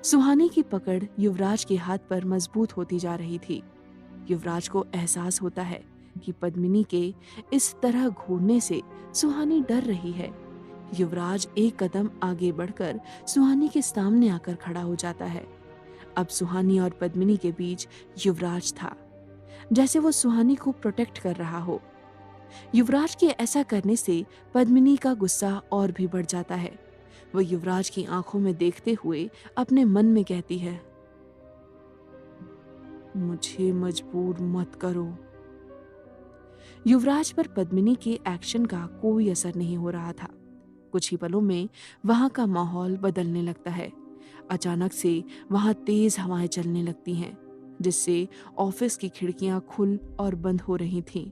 सुहानी की पकड़ युवराज के हाथ पर मजबूत होती जा रही थी। युवराज को एहसास होता है कि पद्मिनी के इस तरह घूरने से सुहानी डर रही है। युवराज एक कदम आगे बढ़कर सुहानी के सामने आकर खड़ा हो जाता है। अब सुहानी और पद्मिनी के बीच युवराज था, जैसे वो सुहानी को प्रोटेक्ट कर रहा हो। युवराज के ऐसा करने से पद्मिनी का गुस्सा और भी बढ़ जाता है। वो युवराज की आंखों में देखते हुए अपने मन में कहती है, मुझे मजबूर मत करो। युवराज पर पद्मिनी के एक्शन का कोई असर नहीं हो रहा था। कुछ ही पलों में वहां का माहौल बदलने लगता है। अचानक से वहां तेज हवाएं चलने लगती हैं, जिससे ऑफिस की खिड़कियां खुल और बंद हो रही थीं।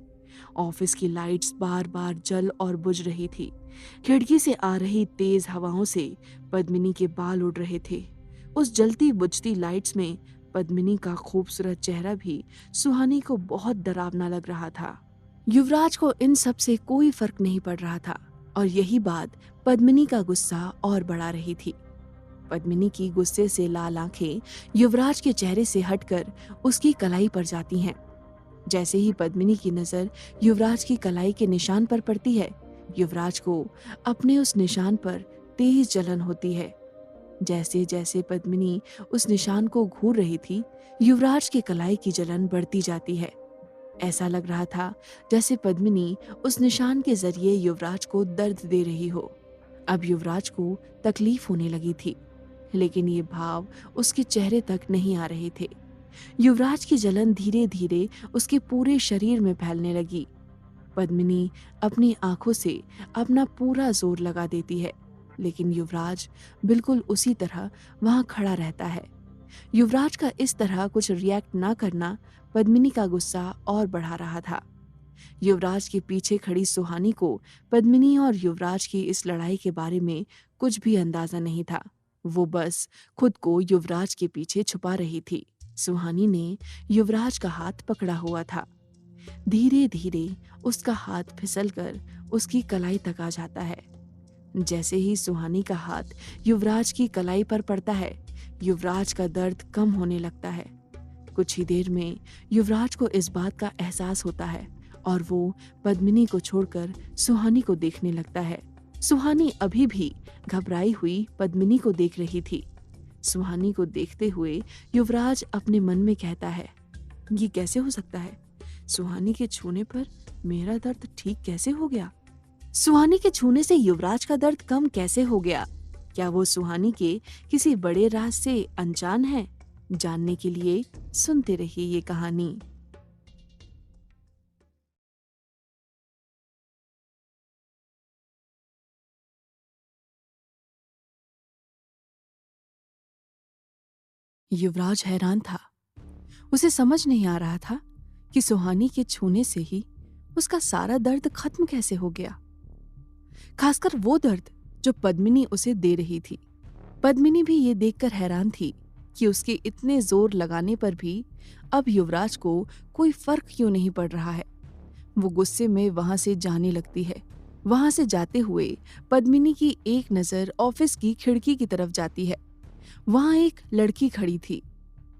ऑफिस की लाइट्स बार बार जल और बुझ रही थी। खिड़की से आ रही तेज हवाओं से पद्मिनी के बाल उड़ रहे थे। उस जलती बुझती लाइट्स में पद्मिनी का खूबसूरत चेहरा भी सुहानी को बहुत डरावना लग रहा था। युवराज को इन सब से कोई फर्क नहीं पड़ रहा था और यही बात पद्मिनी का गुस्सा और बढ़ा रही थी। पद्मिनी की गुस्से से लाल आंखें युवराज के चेहरे से हटकर उसकी कलाई पर जाती हैं। जैसे ही पद्मिनी की नजर युवराज की कलाई के निशान पर पड़ती है, युवराज को अपने उस निशान पर तेज जलन होती है। जैसे जैसे पद्मिनी उस निशान को घूर रही थी, युवराज की कलाई की जलन बढ़ती जाती है। ऐसा लग रहा था जैसे पद्मिनी उस निशान के जरिए युवराज को दर्द दे रही हो। अब युवराज को तकलीफ होने लगी थी, लेकिन ये भाव उसके चेहरे तक नहीं आ रहे थे। युवराज की जलन धीरे धीरे उसके पूरे शरीर में फैलने लगी। पद्मिनी अपनी आंखों से अपना पूरा जोर लगा देती है, लेकिन युवराज बिल्कुल उसी तरह वहां खड़ा रहता है। युवराज का इस तरह कुछ रिएक्ट ना करना पद्मिनी का गुस्सा और बढ़ा रहा था। युवराज के पीछे खड़ी सुहानी को पद्मिनी और युवराज की इस लड़ाई के बारे में कुछ भी अंदाजा नहीं था। वो बस खुद को युवराज के पीछे छुपा रही थी। सुहानी ने युवराज का हाथ पकड़ा हुआ था। धीरे धीरे उसका हाथ फिसलकर उसकी कलाई तक आ जाता है। जैसे ही सुहानी का हाथ युवराज की कलाई पर पड़ता है, युवराज का दर्द कम होने लगता है। कुछ ही देर में युवराज को इस बात का एहसास होता है और वो पद्मिनी को छोड़कर सुहानी को देखने लगता है। सुहानी अभी भी घबराई हुई पद्मिनी को देख रही थी। सुहानी को देखते हुए युवराज अपने मन में कहता है, ये कैसे हो सकता है? सुहानी के छूने पर मेरा दर्द ठीक कैसे हो गया? सुहानी के छूने से युवराज का दर्द कम कैसे हो गया? क्या वो सुहानी के किसी बड़े राज से अनजान है? जानने के लिए सुनते रहिए ये कहानी। युवराज हैरान था। उसे समझ नहीं आ रहा था कि सुहानी के छूने से ही उसका सारा दर्द खत्म कैसे हो गया, खासकर वो दर्द जो पद्मिनी उसे दे रही थी। पद्मिनी भी ये देखकर हैरान थी कि उसके इतने जोर लगाने पर भी अब युवराज को कोई फर्क क्यों नहीं पड़ रहा है। वो गुस्से में वहां से जाने लगती है। वहां से जाते हुए पद्मिनी की एक नजर ऑफिस की खिड़की की तरफ जाती है। वहां एक लड़की खड़ी थी।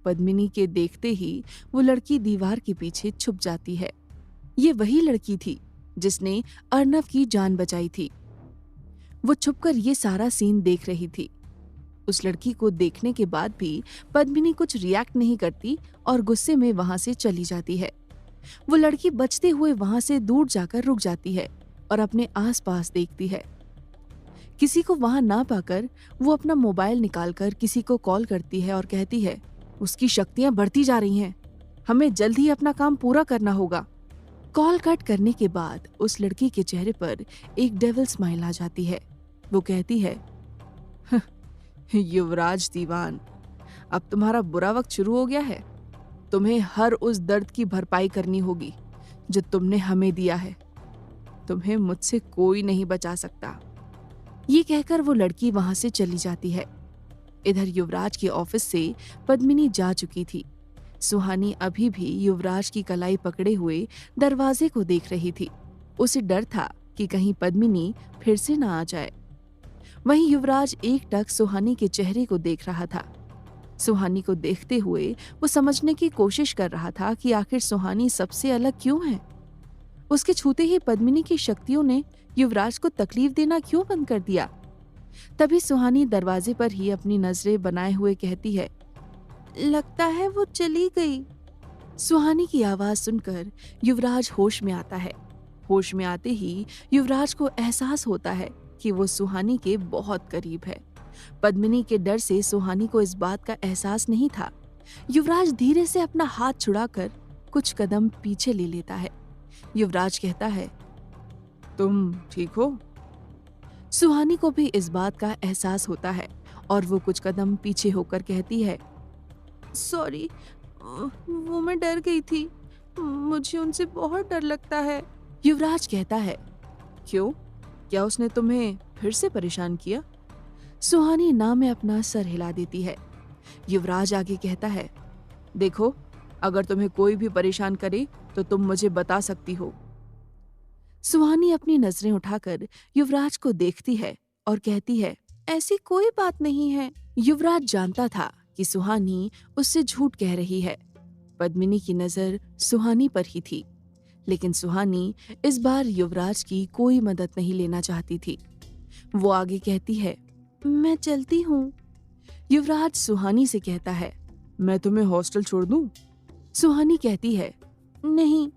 पद्मिनी के देखते ही वो लड़की दीवार के पीछे छुप जाती है। ये वही लड़की थी जिसने अर्नव की जान बचाई थी। वो छुपकर ये सारा सीन देख रही थी। उस लड़की को देखने के बाद भी पद्मिनी कुछ रिएक्ट नहीं करती और गुस्से में वहां से चली जाती है। वो लड़की बचते हुए वहां से दूर जाकर रुक जाती है और अपने आसपास देखती है। किसी को वहां ना पाकर वो अपना मोबाइल निकालकर किसी को कॉल करती है और कहती है, उसकी शक्तियां बढ़ती जा रही हैं, हमें जल्द ही अपना काम पूरा करना होगा। कॉल कट करने के बाद उस लड़की के चेहरे पर एक डेविल स्माइल आ जाती है। वो कहती है, युवराज दीवान, अब तुम्हारा बुरा वक्त शुरू हो गया है। तुम्हें हर उस दर्द की भरपाई करनी होगी जो तुमने हमें दिया है। तुम्हें मुझसे कोई नहीं बचा सकता। ये कहकर वो लड़की वहां से चली जाती है। इधर युवराज के ऑफिस से पद्मिनी जा चुकी थी। सुहानी अभी भी युवराज की कलाई पकड़े हुए दरवाजे को देख रही थी। उसे डर था कि कहीं पद्मिनी फिर से ना आ जाए। वहीं युवराज एकटक सुहानी के चेहरे को देख रहा था। सुहानी को देखते हुए वो समझने की कोशिश कर रहा था कि आखिर सुहानी सबसे अलग क्यों है। उसके छूते ही पद्मिनी की शक्तियों ने युवराज को तकलीफ देना क्यों बंद कर दिया? तभी सुहानी दरवाजे पर ही अपनी नजरें बनाए हुए कहती है, लगता है वो चली गई। सुहानी की आवाज सुनकर युवराज होश में आता है। होश में आते ही युवराज को एहसास होता है कि वो सुहानी के बहुत करीब है। पद्मिनी के डर से सुहानी को इस बात का एहसास नहीं था। युवराज धीरे से अपना हाथ छुड़ाकर कुछ कदम पीछे ले लेता है। युवराज कहता है, तुम ठीक हो? सुहानी को भी इस बात का एहसास होता है और वो कुछ कदम पीछे होकर कहती है, सॉरी, वो मैं डर गई थी, मुझे उनसे बहुत डर लगता है। युवराज कहता है, क्यों? क्या उसने तुम्हें फिर से परेशान किया? सुहानी ना में अपना सर हिला देती है। युवराज आगे कहता है, देखो, अगर तुम्हें कोई भी परेशान करे तो तुम मुझे बता सकती हो। सुहानी अपनी नजरें उठाकर युवराज को देखती है और कहती है, ऐसी कोई बात नहीं है। युवराज जानता था कि सुहानी उससे झूठ कह रही है। पद्मिनी की नजर सुहानी पर ही थी, लेकिन सुहानी इस बार युवराज की कोई मदद नहीं लेना चाहती थी। वो आगे कहती है, मैं चलती हूँ। युवराज सुहानी से कहता है, मैं तुम्हें हॉस्टल छोड़ दूं? सुहानी कहती है, नहीं,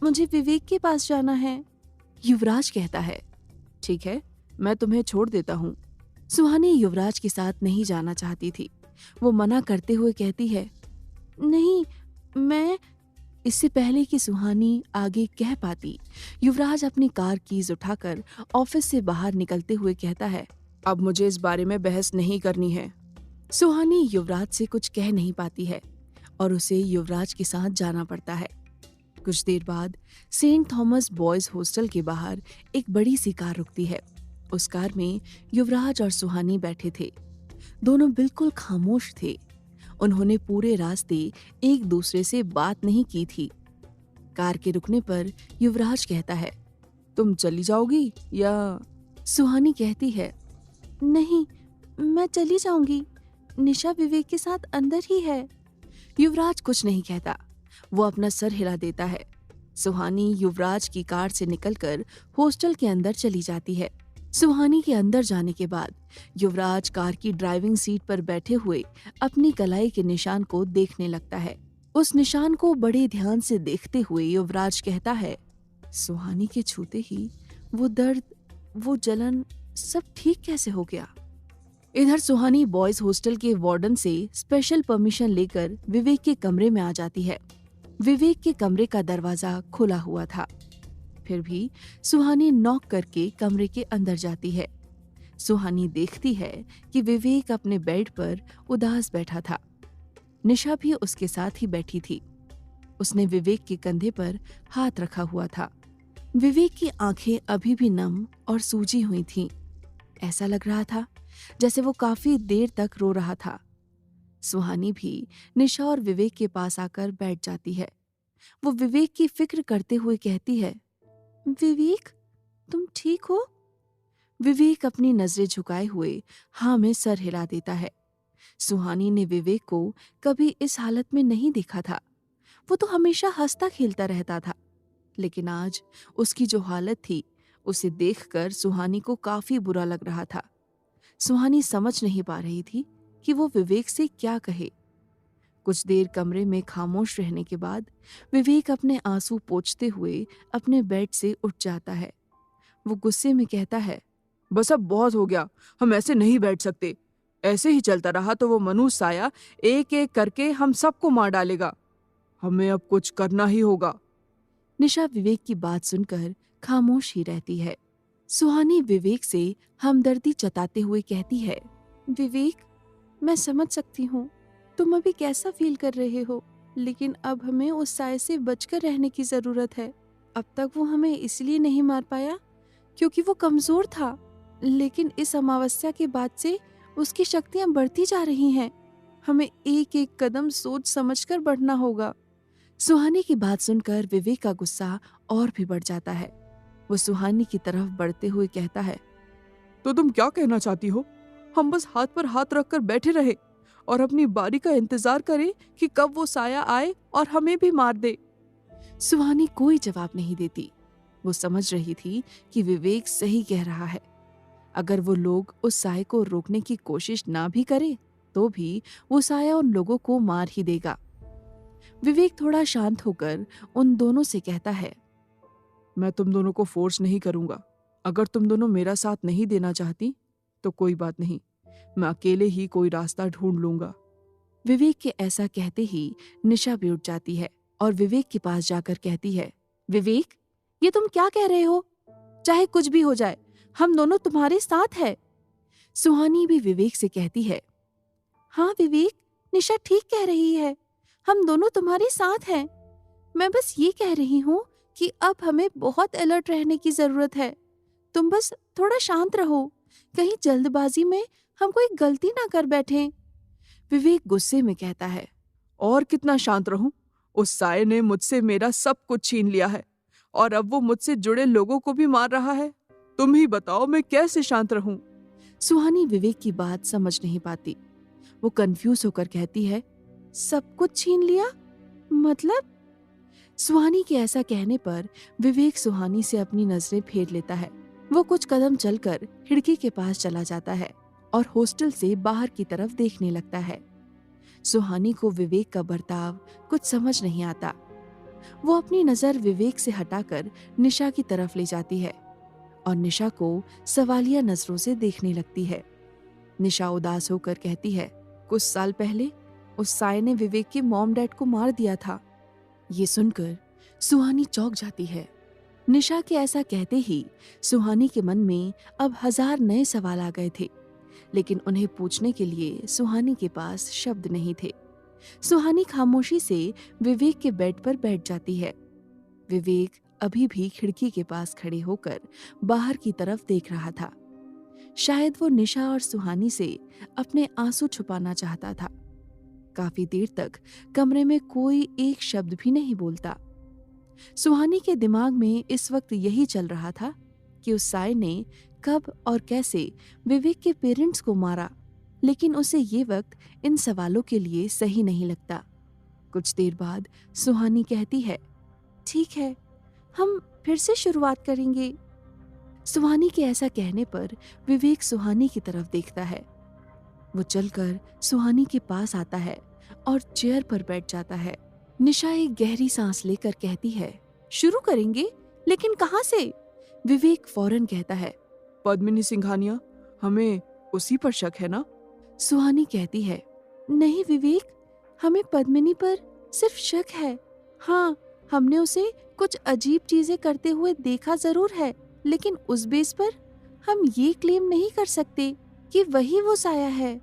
मुझे विवेक के पास जाना है। युवराज कहता है, ठीक है, मैं तुम्हें छोड़ देता हूँ। सुहानी युवराज के साथ नहीं जाना चाहती थी। वो मना करते हुए कहती है, नहीं, मैं। इससे पहले कि सुहानी आगे कह पाती, युवराज अपनी कार कीज उठाकर ऑफिस से बाहर निकलते हुए कहता है, अब मुझे इस बारे में बहस नहीं करनी है। सुहानी युवराज से कुछ कह नहीं पाती है और उसे युवराज के साथ जाना पड़ता है। कुछ देर बाद सेंट थॉमस बॉयज हॉस्टल के बाहर एक बड़ी सी कार रुकती है। उस कार में युवराज और सुहानी बैठे थे। दोनों बिल्कुल खामोश थे। उन्होंने पूरे रास्ते एक दूसरे से बात नहीं की थी। कार के रुकने पर युवराज कहता है, तुम चली जाओगी या? सुहानी कहती है, नहीं, मैं चली जाऊंगी, निशा विवेक के साथ अंदर ही है। युवराज कुछ नहीं कहता, वो अपना सर हिला देता है। सुहानी युवराज की कार से निकलकर हॉस्टल के अंदर चली जाती है। सुहानी के अंदर जाने के बाद युवराज कार की ड्राइविंग सीट पर बैठे हुए अपनी कलाई के निशान को देखने लगता है। उस निशान को बड़े ध्यान से देखते हुए युवराज कहता है, सुहानी के छूते ही वो दर्द, वो जलन, सब ठीक कैसे हो गया? इधर सुहानी बॉयज हॉस्टल के वार्डन से स्पेशल परमिशन लेकर विवेक के कमरे में आ जाती है। विवेक के कमरे का दरवाजा खुला हुआ था, फिर भी सुहानी नॉक करके कमरे के अंदर जाती है। सुहानी देखती है कि विवेक अपने बेड पर उदास बैठा था। निशा भी उसके साथ ही बैठी थी। उसने विवेक के कंधे पर हाथ रखा हुआ था। विवेक की आंखें अभी भी नम और सूजी हुई थीं। ऐसा लग रहा था जैसे वो काफी देर तक रो रहा था। सुहानी भी निशा और विवेक के पास आकर बैठ जाती है। वो विवेक की फिक्र करते हुए कहती है, विवेक, तुम ठीक हो? विवेक अपनी नजरें झुकाए हुए हाँ में सर हिला देता है। सुहानी ने विवेक को कभी इस हालत में नहीं देखा था। वो तो हमेशा हंसता खेलता रहता था, लेकिन आज उसकी जो हालत थी उसे देखकर सुहानी को काफी बुरा लग रहा था। सुहानी समझ नहीं पा रही थी कि वो विवेक से क्या कहे। कुछ देर कमरे में खामोश रहने के बाद विवेक अपने आंसू पोंछते हुए अपने बेड से उठ जाता है। वो गुस्से में कहता है, बस अब बहुत हो गया, हम ऐसे नहीं बैठ सकते। ऐसे ही चलता रहा तो वो मनुष्य साया एक एक करके हम सबको मार डालेगा। हमें अब कुछ करना ही होगा। निशा विवेक की बात सुनकर खामोश ही रहती है। सुहानी विवेक से हमदर्दी जताते हुए कहती है, विवेक, मैं समझ सकती हूँ तुम अभी कैसा फील कर रहे हो, लेकिन अब हमें उस साये से बचकर रहने की जरूरत है। अब तक वो हमें इसलिए नहीं मार पाया क्योंकि वो कमजोर था, लेकिन इस अमावस्या के बाद से उसकी शक्तियां बढ़ती जा रही हैं। हमें एक एक कदम सोच समझकर बढ़ना होगा। सुहानी की बात सुनकर विवेक का गुस्सा और भी बढ़ जाता है। वो सुहानी की तरफ बढ़ते हुए कहता है, तो तुम क्या कहना चाहती हो? हम बस हाथ पर हाथ रखकर बैठे रहे और अपनी बारी का इंतजार करें कि कब वो साया आए और हमें भी मार दे? सुहानी कोई जवाब नहीं देती। वो समझ रही थी कि विवेक सही कह रहा है। अगर वो लोग उस साय को रोकने की कोशिश ना भी करे तो भी वो साया उन लोगों को मार ही देगा। विवेक थोड़ा शांत होकर उन दोनों से कहता है, मैं तुम दोनों को फोर्स नहीं करूंगा। अगर तुम दोनों मेरा साथ नहीं देना चाहती तो कोई बात नहीं, मैं अकेले ही कोई रास्ता ढूंढ लूंगा। विवेक के ऐसा कहते ही निशा भी उठ जाती है और विवेक के पास जाकर कहती है, विवेक, ये तुम क्या कह रहे हो? चाहे कुछ भी हो जाए, हम दोनों तुम्हारे साथ है। सुहानी भी विवेक से कहती है, हाँ विवेक, निशा ठीक कह रही है, हम दोनों तुम्हारे साथ हैं। मैं बस ये कह रही हूँ कि अब हमें बहुत अलर्ट रहने की जरूरत है। तुम बस थोड़ा शांत रहो, कहीं जल्दबाजी में हम कोई गलती ना कर बैठें। विवेक गुस्से में कहता है, और कितना शांत रहूं? उस साये ने मुझसे मेरा सब कुछ छीन लिया है और अब वो मुझसे जुड़े लोगों को भी मार रहा है। तुम ही बताओ मैं कैसे शांत रहूं? सुहानी विवेक की बात समझ नहीं पाती। वो कंफ्यूज होकर कहती है, सब कुछ छीन लिया मतलब? सुहानी के ऐसा कहने पर विवेक सुहानी से अपनी नजरें फेर लेता है। वो कुछ कदम चलकर खिड़की के पास चला जाता है और हॉस्टल से बाहर की तरफ देखने लगता है। सुहानी को विवेक का बर्ताव कुछ समझ नहीं आता। वो अपनी नजर विवेक से हटाकर निशा की तरफ ले जाती है और निशा को सवालिया नजरों से देखने लगती है। निशा उदास होकर कहती है, कुछ साल पहले उस साय ने विवेक के मॉम डैड को मार दिया था। ये सुनकर सुहानी चौंक जाती है। निशा के ऐसा कहते ही सुहानी के मन में अब 1000 नए सवाल आ गए थे, लेकिन उन्हें पूछने के लिए सुहानी के पास शब्द नहीं थे। सुहानी खामोशी से विवेक के बेड पर बैठ जाती है। विवेक अभी भी खिड़की के पास खड़े होकर बाहर की तरफ देख रहा था। शायद वो निशा और सुहानी से अपने आंसू छुपाना चाहता था। काफी देर तक कमरे में कोई एक शब्द भी नहीं बोलता। सुहानी के दिमाग में इस वक्त यही चल रहा था कि उस साय ने कब और कैसे विवेक के पेरेंट्स को मारा, लेकिन उसे ये वक्त इन सवालों के लिए सही नहीं लगता। कुछ देर बाद सुहानी कहती है, ठीक है, हम फिर से शुरुआत करेंगे। सुहानी के ऐसा कहने पर विवेक सुहानी की तरफ देखता है। वो चलकर सुहानी के पास आता है और चेयर पर बैठ जाता है। निशा एक गहरी सांस लेकर कहती है, शुरू करेंगे, लेकिन कहाँ से? विवेक फौरन कहता है, पद्मिनी सिंघानिया, हमें उसी पर शक है ना? सुहानी कहती है, नहीं विवेक, हमें पद्मिनी पर सिर्फ शक है। हाँ, हमने उसे कुछ अजीब चीजें करते हुए देखा जरूर है, लेकिन उस बेस पर हम ये क्लेम नहीं कर सकते कि वही वो साया है।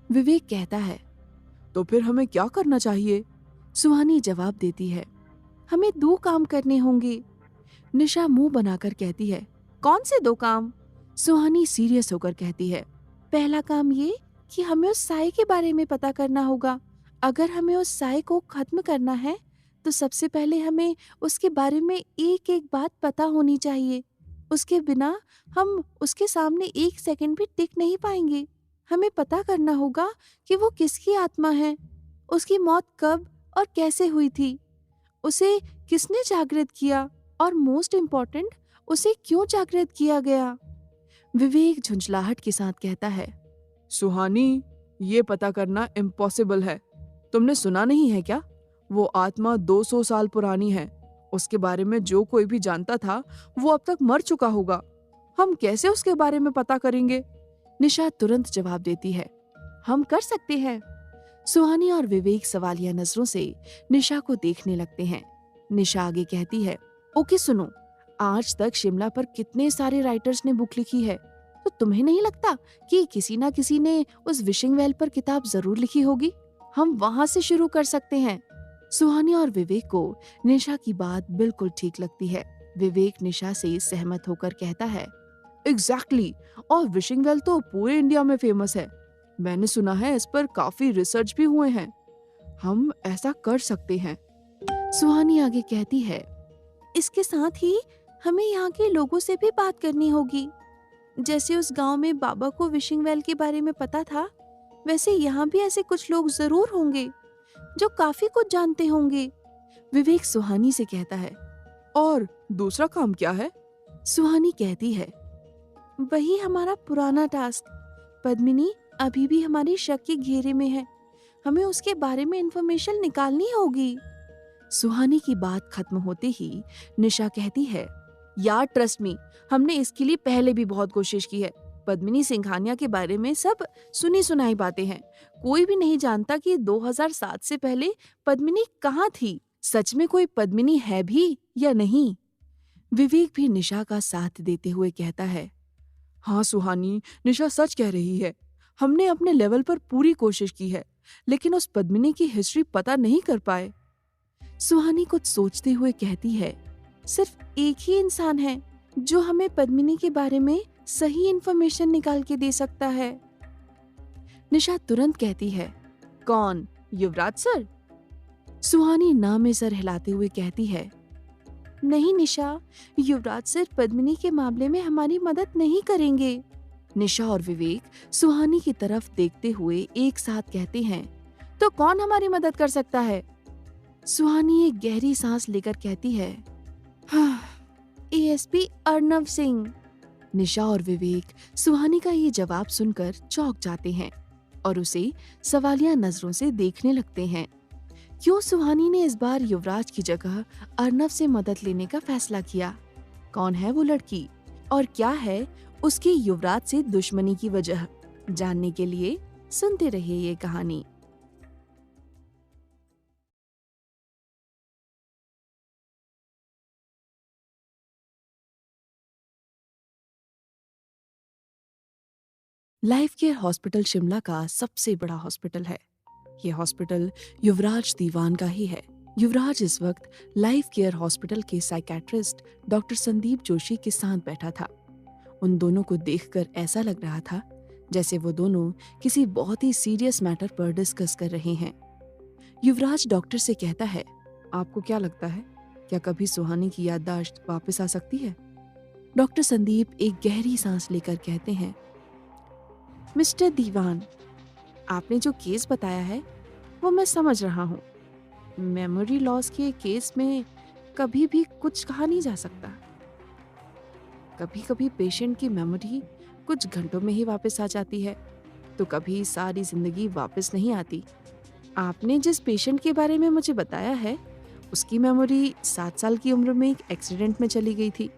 विवेक कहता है, तो फिर हमें क्या करना चाहिए? सुहानी जवाब देती है, हमें 2 काम करने होंगे। निशा मुंह बनाकर कहती है, कौन से 2 काम? सुहानी सीरियस होकर कहती है, पहला काम ये कि हमें उस साये के बारे में पता करना होगा। अगर हमें उस साये को खत्म करना है तो सबसे पहले हमें उसके बारे में एक एक बात पता होनी चाहिए। उसके बिना हम उसके सामने 1 सेकंड भी टिक नहीं पाएंगे। हमें पता करना होगा कि वो किसकी आत्मा है, उसकी मौत कब और कैसे हुई थी, उसे किसने जागृत किया और मोस्ट इम्पोर्टेंट, उसे क्यों जागृत किया गया। विवेक झुंझलाहट के साथ कहता है, सुहानी, ये पता करना इम्पॉसिबल है। तुमने सुना नहीं है क्या? वो आत्मा 200 साल पुरानी है। उसके बारे में जो कोई भी जानता था वो अब तक मर चुका होगा। हम कैसे उसके बारे में पता करेंगे? निशा तुरंत जवाब देती है, हम कर सकते हैं। सुहानी और विवेक सवालिया नजरों से निशा को देखने लगते हैं। निशा आगे कहती है, ओके सुनो, आज तक शिमला पर कितने सारे राइटर्स ने बुक लिखी है, तो तुम्हें नहीं लगता कि किसी ना किसी ने उस विशिंग वेल पर किताब जरूर लिखी होगी? हम वहां से शुरू कर सकते हैं। सुहानी और विवेक को निशा की बात बिल्कुल ठीक लगती है। विवेक निशा से सहमत होकर कहता है, एग्जैक्टली, और विशिंग वेल तो पूरे इंडिया में फेमस है। मैंने सुना है इस पर काफी रिसर्च भी हुए हैं। हम ऐसा कर सकते हैं। सुहानी आगे कहती है, इसके साथ ही हमें यहाँ के लोगों से भी बात करनी होगी। जैसे उस गांव में बाबा को विशिंग वेल के बारे में पता था, वैसे यहाँ भी ऐसे कुछ लोग जरूर होंगे जो काफी कुछ जानते होंगे। विवेक सुहानी से कहता है, और दूसरा काम क्या है? सुहानी कहती है, वही हमारा पुराना टास्क। पद्मिनी अभी भी हमारी शक के घेरे में है, हमें उसके बारे में इंफॉर्मेशन निकालनी होगी। सुहानी की बात खत्म होते ही निशा कहती है, यार ट्रस्ट मी, हमने इसके लिए पहले भी बहुत कोशिश की है। पद्मिनी सिंघानिया के बारे में सब सुनी सुनाई बातें हैं। कोई भी नहीं जानता कि 2007 से पहले पद्मिनी कहाँ थी। सच में कोई पद्मिनी है भी या नहीं? विवेक भी निशा का साथ देते हुए कहता है, हाँ सुहानी, निशा सच कह रही है। हमने अपने लेवल पर पूरी कोशिश की है, लेकिन उस पद्मिनी की हिस्ट्री पता नहीं कर पाए। सुहानी कुछ सोचते हुए कहती है, सिर्फ एक ही इंसान है जो हमें पद्मिनी के बारे में सही इंफॉर्मेशन निकाल के दे सकता है। निशा तुरंत कहती है, कौन? युवराज सर? सुहानी ना में सर हिलाते हुए कहती है, नहीं निशा, युवराज सर पद्मिनी के मामले में हमारी मदद नहीं करेंगे। निशा और विवेक सुहानी की तरफ देखते हुए एक साथ कहते हैं, तो कौन हमारी मदद कर सकता है? सुहानी एक गहरी सांस लेकर कहती है, हाँ, एएसपी अर्नव सिंह। निशा और विवेक सुहानी का ये जवाब सुनकर चौंक जाते हैं और उसे सवालिया नजरों से देखने लगते हैं। क्यों सुहानी ने इस बार युवराज की जगह अर्नव से मदद लेने का फैसला किया? कौन है वो लड़की और क्या है उसकी युवराज से दुश्मनी की वजह? जानने के लिए सुनते रहिए ये कहानी। लाइफ केयर हॉस्पिटल शिमला का सबसे बड़ा हॉस्पिटल है। ये हॉस्पिटल युवराज दीवान का ही है। युवराज इस वक्त लाइफ केयर हॉस्पिटल के साइकेट्रिस्ट डॉक्टर संदीप जोशी के साथ बैठा था। उन दोनों को देखकर ऐसा लग रहा था जैसे वो दोनों किसी बहुत ही सीरियस मैटर पर डिस्कस कर रहे हैं। युवराज डॉक्टर से कहता है, आपको क्या लगता है, क्या कभी सुहानी की याददाश्त वापस आ सकती है? डॉक्टर संदीप एक गहरी सांस लेकर कहते हैं, मिस्टर दीवान, आपने जो केस बताया है वो मैं समझ रहा हूँ। मेमोरी लॉस के केस में कभी भी कुछ कहा नहीं जा सकता। कभी कभी पेशेंट की मेमोरी कुछ घंटों में ही वापस आ जाती है, तो कभी सारी जिंदगी वापस नहीं आती। आपने जिस पेशेंट के बारे में मुझे बताया है उसकी मेमोरी 7 साल की उम्र में एक एक्सीडेंट में चली गई थी,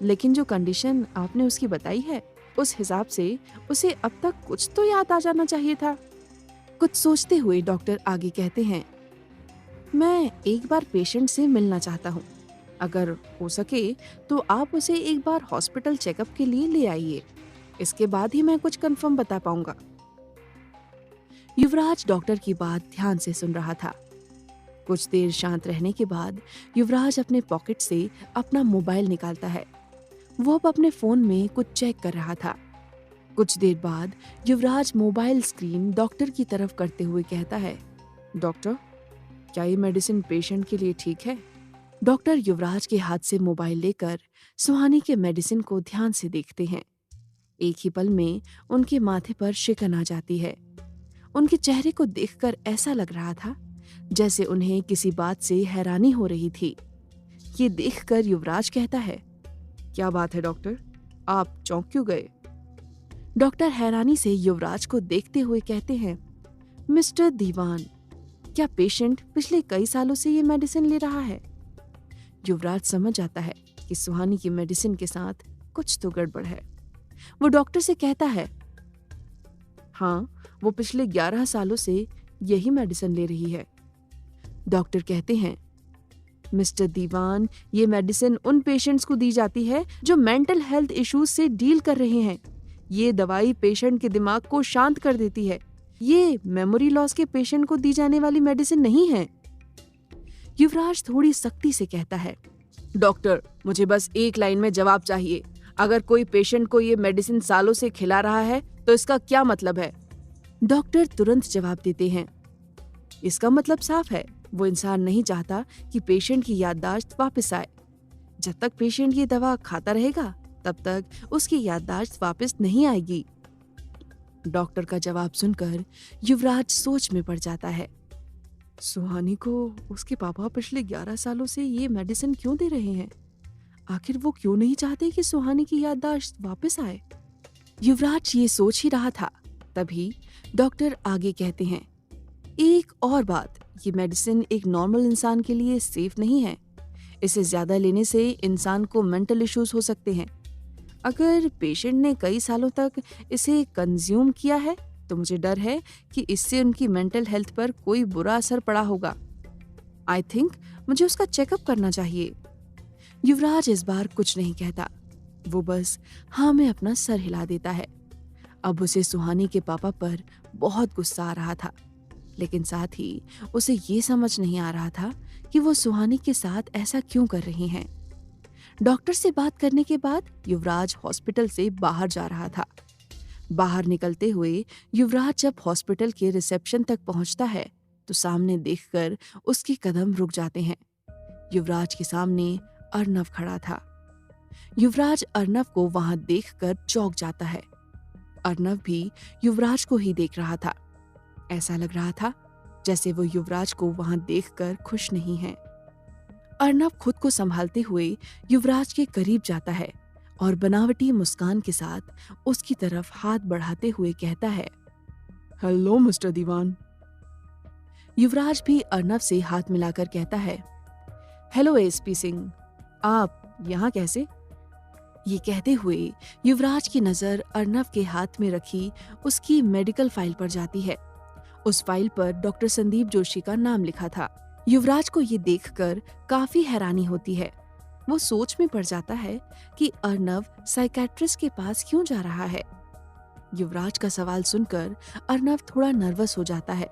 लेकिन जो कंडीशन आपने उसकी बताई है उस हिसाब से उसे अब तक कुछ तो याद आ जाना चाहिए था। कुछ सोचते हुए डॉक्टर आगे कहते हैं, मैं एक बार पेशेंट से मिलना चाहता हूँ। अगर हो सके तो आप उसे एक बार हॉस्पिटल चेकअप के लिए ले आइए, इसके बाद ही मैं कुछ कंफर्म बता पाऊंगा। युवराज डॉक्टर की बात ध्यान से सुन रहा था। कुछ देर शांत रहने के बाद युवराज अपने पॉकेट से अपना मोबाइल निकालता है। वो अब अपने फोन में कुछ चेक कर रहा था। कुछ देर बाद युवराज मोबाइल स्क्रीन डॉक्टर की तरफ करते हुए कहता है, डॉक्टर, क्या ये मेडिसिन पेशेंट के लिए ठीक है? डॉक्टर युवराज के हाथ से मोबाइल लेकर सुहानी के मेडिसिन को ध्यान से देखते हैं। एक ही पल में उनके माथे पर शिकन आ जाती है। उनके चेहरे को देखकर ऐसा लग रहा था जैसे उन्हें किसी बात से हैरानी हो रही थी। ये देखकर युवराज कहता है, क्या बात है डॉक्टर, आप चौंक क्यों गए? डॉक्टर हैरानी से युवराज को देखते हुए कहते हैं, मिस्टर दीवान, क्या पेशेंट पिछले कई सालों से ये मेडिसिन ले रहा है? युवराज समझ जाता है कि सुहानी की मेडिसिन के साथ कुछ तो गड़बड़ है। वो डॉक्टर से कहता है, हाँ, वो पिछले 11 सालों से यही मेडिसिन ले रही है। डॉक्टर कहते हैं, मिस्टर दीवान, ये मेडिसिन उन पेशेंट्स को दी जाती है जो मेंटल हेल्थ इश्यूज से डील कर रहे हैं। ये दवाई पेशेंट के दिमाग को शांत कर देती है। ये मेमोरी लॉस के पेशेंट को दी जाने वाली मेडिसिन नहीं है। युवराज थोड़ी सख्ती से कहता है, डॉक्टर, मुझे बस एक लाइन में जवाब चाहिए। अगर कोई पेशेंट को ये मेडिसिन सालों से खिला रहा है तो इसका क्या मतलब है? डॉक्टर तुरंत जवाब देते हैं, इसका मतलब साफ है, वो इंसान नहीं चाहता कि पेशेंट की याददाश्त वापस आए। जब तक पेशेंट ये दवा खाता रहेगा तब तक उसकी याददाश्त वापस नहीं आएगी। डॉक्टर का जवाब सुनकर युवराज सोच में पड़ जाता है। सुहानी को उसके पापा पिछले 11 सालों से ये मेडिसिन क्यों दे रहे हैं? आखिर वो क्यों नहीं चाहते कि सुहानी की याददाश्त वापस आए? युवराज ये सोच ही रहा था, तभी डॉक्टर आगे कहते हैं, एक और बात, ये मेडिसिन एक नॉर्मल इंसान के लिए सेफ नहीं है। इसे ज्यादा लेने से इंसान को मेंटल इश्यूज हो सकते हैं। अगर पेशेंट ने कई सालों तक इसे कंज्यूम किया है तो मुझे डर है कि इससे उनकी मेंटल हेल्थ पर कोई बुरा असर पड़ा होगा। आई थिंक मुझे उसका चेकअप करना चाहिए। युवराज इस बार कुछ नहीं कहता, वो बस हाँ में अपना सर हिला देता है। अब उसे सुहानी के पापा पर बहुत गुस्सा आ रहा था, लेकिन साथ ही उसे ये समझ नहीं आ रहा था कि वो सुहानी के साथ ऐसा क्यों कर रही हैं। डॉक्टर से बात करने के बाद युवराज हॉस्पिटल से बाहर जा रहा था। बाहर निकलते हुए युवराज जब हॉस्पिटल के रिसेप्शन तक पहुंचता है तो सामने देखकर उसके कदम रुक जाते हैं। युवराज के सामने अर्नव खड़ा था। युवराज अर्नव को वहां देखकर चौंक जाता है। अर्नव भी युवराज को ही देख रहा था। ऐसा लग रहा था जैसे वो युवराज को वहां देखकर खुश नहीं है। अर्नव खुद को संभालते हुए युवराज के करीब जाता है और बनावटी मुस्कान के साथ उसकी तरफ हाथ बढ़ाते हुए कहता है, हेलो मिस्टर दीवान। युवराज भी अर्नव से हाथ मिलाकर कहता है, हेलो एसपी सिंह, आप यहाँ कैसे? ये कहते हुए युवराज की नजर अर्नव के हाथ में रखी उसकी मेडिकल फाइल पर जाती है। उस फाइल पर डॉक्टर संदीप जोशी का नाम लिखा था। युवराज को ये देखकर काफी हैरानी होती है। वो सोच में पड़ जाता है कि अर्नव साइकेट्रिस्ट के पास क्यों जा रहा है। युवराज का सवाल सुनकर अर्नव थोड़ा नर्वस हो जाता है,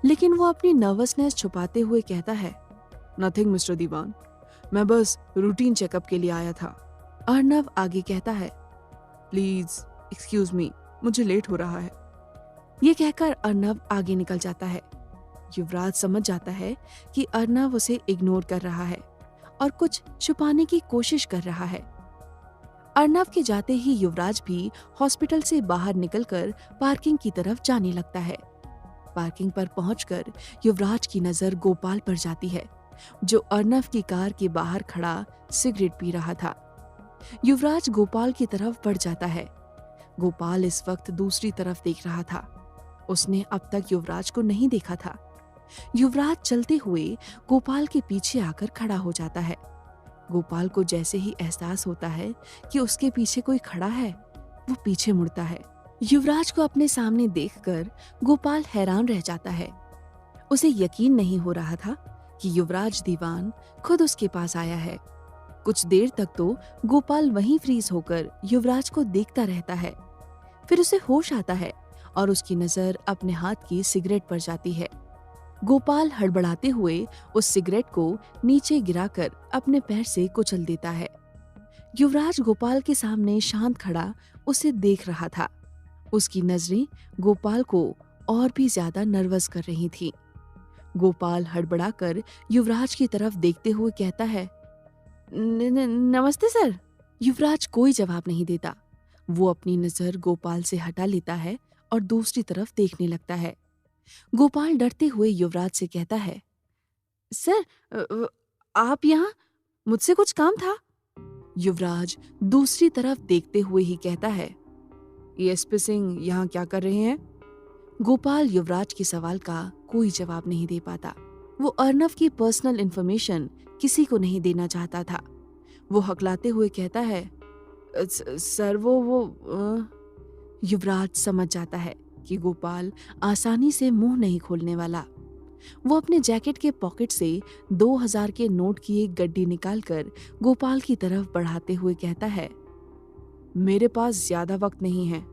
लेकिन वो अपनी नर्वसनेस छुपाते हुए कहता है, नथिंग मिस्टर दीवान, मैं बस रूटीन चेकअप के लिए आया था। अर्नव आगे कहता है, प्लीज एक्सक्यूज मी, मुझे लेट हो रहा है। ये कहकर अर्नव आगे निकल जाता है। युवराज समझ जाता है कि अर्नव उसे इग्नोर कर रहा है और कुछ छुपाने की कोशिश कर रहा है। अर्नव के जाते ही युवराज भी हॉस्पिटल से बाहर निकलकर पार्किंग की तरफ जाने लगता है। पार्किंग पर पहुंचकर युवराज की नजर गोपाल पर जाती है, जो अर्नव की कार के बाहर खड़ा सिगरेट पी रहा था। युवराज गोपाल की तरफ बढ़ जाता है। गोपाल इस वक्त दूसरी तरफ देख रहा था। उसने अब तक युवराज को नहीं देखा था। युवराज चलते हुए गोपाल के पीछे आकर खड़ा हो जाता है। गोपाल को जैसे ही एहसास होता है कि उसके पीछे कोई खड़ा है, वो पीछे मुड़ता है। युवराज को अपने सामने देखकर गोपाल हैरान रह जाता है। उसे यकीन नहीं हो रहा था कि युवराज दीवान खुद उसके पास आया है। कुछ देर तक तो गोपाल वहीं फ्रीज होकर युवराज को देखता रहता है। फिर उसे होश आता है और उसकी नजर अपने हाथ की सिगरेट पर जाती है। गोपाल हड़बड़ाते हुए उस सिगरेट को नीचे गिराकर अपने पैर से कुचल देता है। युवराज गोपाल के सामने शांत खड़ा उसे देख रहा था। उसकी नजरें गोपाल को और भी ज्यादा नर्वस कर रही थीं। गोपाल हड़बड़ाकर युवराज की तरफ देखते हुए कहता है, नमस्ते सर। युवराज कोई जवाब नहीं देता। वो अपनी नजर गोपाल से हटा लेता है और दूसरी तरफ देखने लगता है। गोपाल डरते हुए युवराज से कहता है, सर आप यहाँ, मुझसे कुछ काम था? युवराज दूसरी तरफ देखते हुए ही कहता है, एसपी सिंह यहाँ क्या कर रहे हैं? गोपाल युवराज के सवाल का कोई जवाब नहीं दे पाता। वो अर्नव की पर्सनल इंफॉर्मेशन किसी को नहीं देना चाहता था। वो हकलाते हुए कहता है, सर युवराज समझ जाता है कि गोपाल आसानी से मुंह नहीं खोलने वाला। वो अपने जैकेट के पॉकेट से 2000 के नोट की एक गड्डी निकालकर गोपाल की तरफ बढ़ाते हुए कहता है, मेरे पास ज्यादा वक्त नहीं है।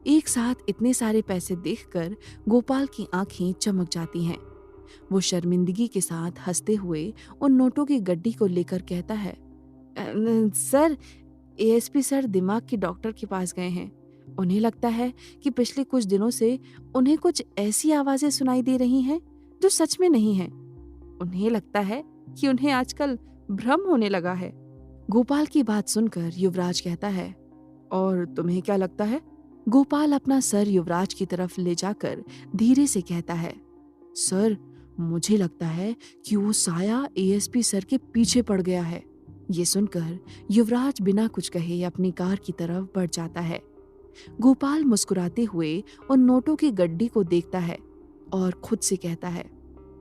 एक साथ इतने सारे पैसे देखकर गोपाल की आंखें चमक जाती हैं। वो शर्मिंदगी के साथ हंसते हुए उन नोटों की गड्डी को लेकर कहता है, सर एएसपी सर दिमाग के डॉक्टर के पास गए हैं। उन्हें लगता है कि पिछले कुछ दिनों से उन्हें कुछ ऐसी आवाजें सुनाई दे रही हैं जो सच में नहीं है। उन्हें लगता है कि उन्हें आजकल भ्रम होने लगा है। गोपाल की बात सुनकर युवराज कहता है, और तुम्हें क्या लगता है? गोपाल अपना सर युवराज की तरफ ले जाकर धीरे से कहता है, सर, मुझे लगता है कि वो साया एएसपी सर के पीछे पड़ गया है। ये सुनकर युवराज बिना कुछ कहे अपनी कार की तरफ बढ़ जाता है। गोपाल मुस्कुराते हुए उन नोटों की गड्डी को देखता है और खुद से कहता है,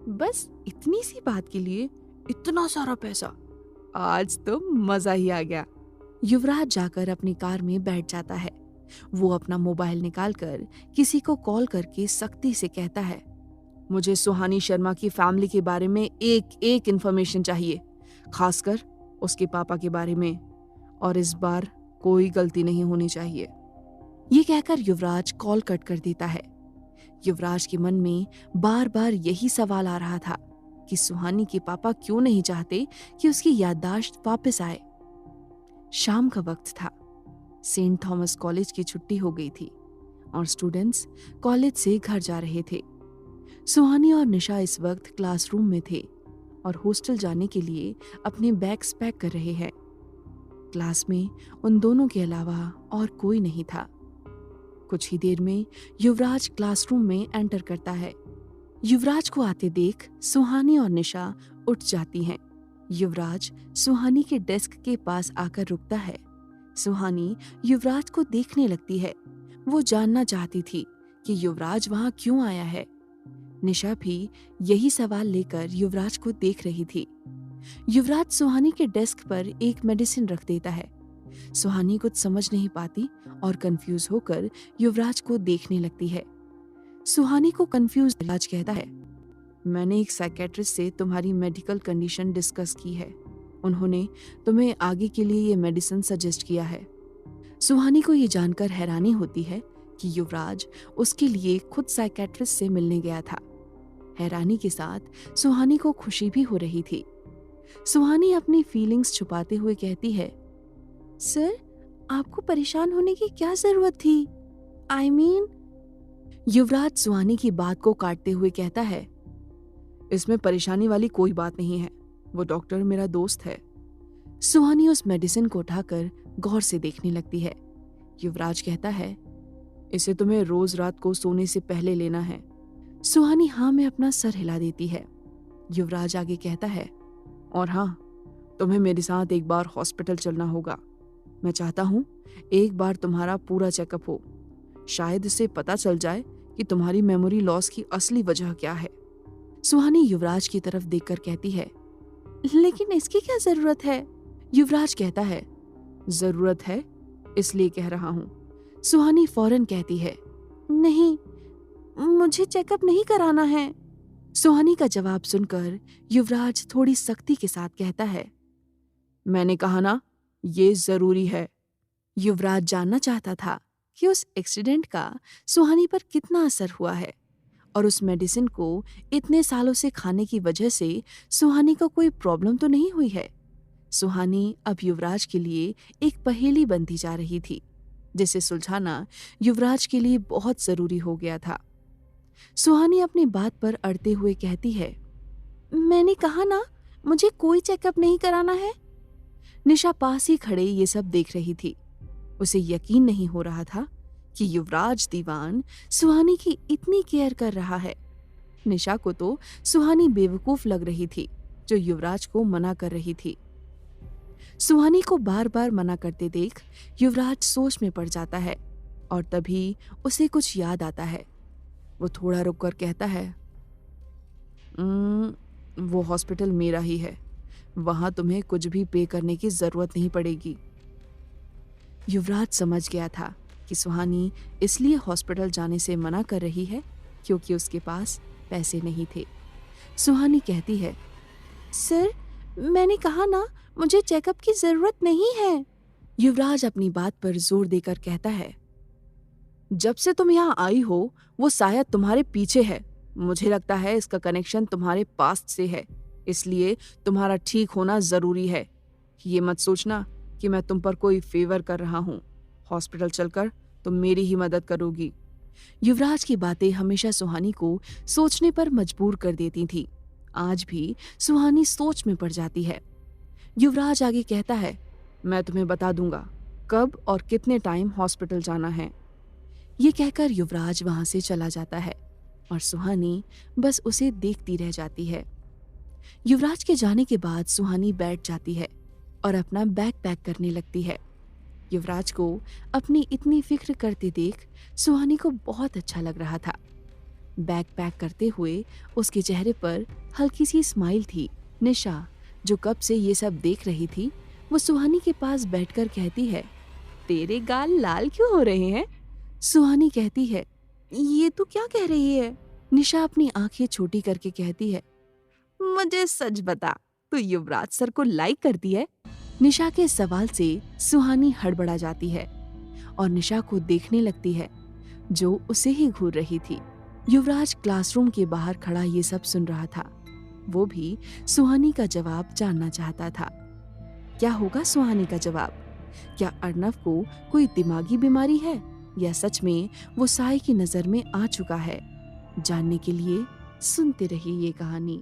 बस इतनी सी बात के लिए इतना सारा पैसा, आज तो मजा ही आ गया। युवराज जाकर अपनी कार में बैठ जाता है। वो अपना मोबाइल निकालकर किसी को कॉल करके सख्ती से कहता है, मुझे सुहानी शर्मा की फैमिली के बारे में एक एक इन्फॉर्मेशन चाहिए, खासकर उसके पापा के बारे में, और इस बार कोई गलती नहीं होनी चाहिए। ये कहकर युवराज कॉल कट कर देता है। युवराज के मन में बार बार यही सवाल आ रहा था कि सुहानी के पापा क्यों नहीं चाहते कि उसकी याददाश्त वापस आए। शाम का वक्त था। सेंट थॉमस कॉलेज की छुट्टी हो गई थी और स्टूडेंट्स कॉलेज से घर जा रहे थे। सुहानी और निशा इस वक्त क्लासरूम में थे और हॉस्टल जाने के लिए अपने बैग्स पैक कर रहे हैं। क्लास में उन दोनों के अलावा और कोई नहीं था। कुछ ही देर में युवराज क्लासरूम में एंटर करता है। युवराज को आते देख सुहानी और निशा उठ जाती हैं। युवराज सुहानी के डेस्क के पास आकर रुकता है। सुहानी युवराज को देखने लगती है। वो जानना चाहती थी कि युवराज वहां क्यों आया है। निशा भी यही सवाल लेकर युवराज को देख रही थी। युवराज सुहानी के डेस्क पर एक मेडिसिन रख देता है। सुहानी कुछ समझ नहीं पाती और कंफ्यूज होकर युवराज को देखने लगती है। सुहानी को कंफ्यूज युवराज कहता है, मैंने एक साइकेट्रिस्ट से तुम्हारी मेडिकल कंडीशन डिस्कस की है। उन्होंने तुम्हें आगे के लिए ये मेडिसिन सजेस्ट किया है। सुहानी को ये जानकर हैरानी होती है कि युवराज उसके लिए खुद साइकेट्रिस्ट से मिलने गया था। हैरानी के साथ सुहानी को खुशी भी हो रही थी। सुहानी अपनी फीलिंग्स छुपाते हुए कहती है, सर, आपको परेशान होने की क्या जरूरत थी? I mean... युवराज सुहानी की बात को काटते हुए कहता है, इसमें परेशानी वाली कोई बात नहीं है, वो डॉक्टर मेरा दोस्त है। सुहानी उस मेडिसिन को उठाकर गौर से देखने लगती है। युवराज कहता है, इसे तुम्हें रोज रात को सोने से पहले लेना है। सुहानी हाँ में अपना सर हिला देती है। युवराज आगे कहता है, और हाँ, तुम्हें मेरे साथ एक बार हॉस्पिटल चलना होगा। मैं चाहता हूँ एक बार तुम्हारा पूरा चेकअप हो। शायद इससे पता चल जाए कि तुम्हारी मेमोरी लॉस की असली वजह क्या है। सुहानी युवराज की तरफ देखकर कहती है, लेकिन इसकी क्या जरूरत है? युवराज कहता है, जरूरत है इसलिए कह रहा हूँ। सुहानी फौरन कहती है, नहीं, मुझे चेकअप नहीं कराना है। सुहानी का जवाब सुनकर युवराज थोड़ी सख्ती के साथ कहता है, मैंने कहा ना, ये जरूरी है। युवराज जानना चाहता था कि उस एक्सीडेंट का सुहानी पर कितना असर हुआ है और उस मेडिसिन को इतने सालों से खाने की वजह से सुहानी को कोई प्रॉब्लम तो नहीं हुई है। सुहानी अब युवराज के लिए एक पहेली बनती जा रही थी, जिसे सुलझाना युवराज के लिए बहुत जरूरी हो गया था। सुहानी अपनी बात पर अड़ते हुए कहती है, मैंने कहा ना, मुझे कोई चेकअप नहीं कराना है। निशा पास ही खड़े ये सब देख रही थी। उसे यकीन नहीं हो रहा था कि युवराज दीवान सुहानी की इतनी केयर कर रहा है। निशा को तो सुहानी बेवकूफ लग रही थी जो युवराज को मना कर रही थी। सुहानी को बार बार मना करते देख युवराज सोच में पड़ जाता है और तभी उसे कुछ याद आता है। वो थोड़ा रुककर कहता है, वो हॉस्पिटल मेरा ही है, वहां तुम्हें कुछ भी पे करने की जरूरत नहीं पड़ेगी। युवराज समझ गया था कि सुहानी इसलिए हॉस्पिटल जाने से मना कर रही है क्योंकि उसके पास पैसे नहीं थे। सुहानी कहती है, सर, मैंने कहा ना, मुझे चेकअप की जरूरत नहीं है। युवराज अपनी बात पर जोर देकर कहता है, जब से तुम यहाँ आई हो वो शायद तुम्हारे पीछे है। मुझे लगता है इसका कनेक्शन तुम्हारे पास्ट से है, इसलिए तुम्हारा ठीक होना जरूरी है। ये मत सोचना कि मैं तुम पर कोई फेवर कर रहा हूँ। हॉस्पिटल चलकर तुम मेरी ही मदद करोगी। युवराज की बातें हमेशा सुहानी को सोचने पर मजबूर कर देती थी। आज भी सुहानी सोच में पड़ जाती है। युवराज आगे कहता है, मैं तुम्हें बता दूंगा कब और कितने टाइम हॉस्पिटल जाना है। ये कहकर युवराज वहां से चला जाता है। और सुहानी बस उसे देखती रह जाती है। युवराज के जाने के बाद सुहानी बैठ जाती है और अपना बैग पैक करने लगती है। युवराज को अपनी इतनी फिक्र करते देख सुहानी को बहुत अच्छा लग रहा था। बैग पैक करते हुए उसके चेहरे पर हल्की सी स्माइल थी। निशा, जो कब से ये सब देख रही थी, वो सुहानी के पास बैठकर कहती है, तेरे गाल लाल क्यों हो रहे हैं? सुहानी कहती है, ये तू क्या कह रही है? निशा अपनी आंखें छोटी करके कहती है, मुझे सच बता, तू युवराज सर को लाइक करती है? निशा के सवाल से सुहानी हड़बड़ा जाती है और निशा को देखने लगती है, जो उसे ही घूर रही थी। युवराज क्लासरूम के बाहर खड़ा ये सब सुन रहा था। वो भी सुहानी का जवाब जानना चाहता था। क्या होगा सुहानी का जवाब? क्या अर्नव को कोई दिमागी बीमारी है या सच में वो साई की नजर में आ चुका है? जानने के लिए सुनते रहिए ये कहानी।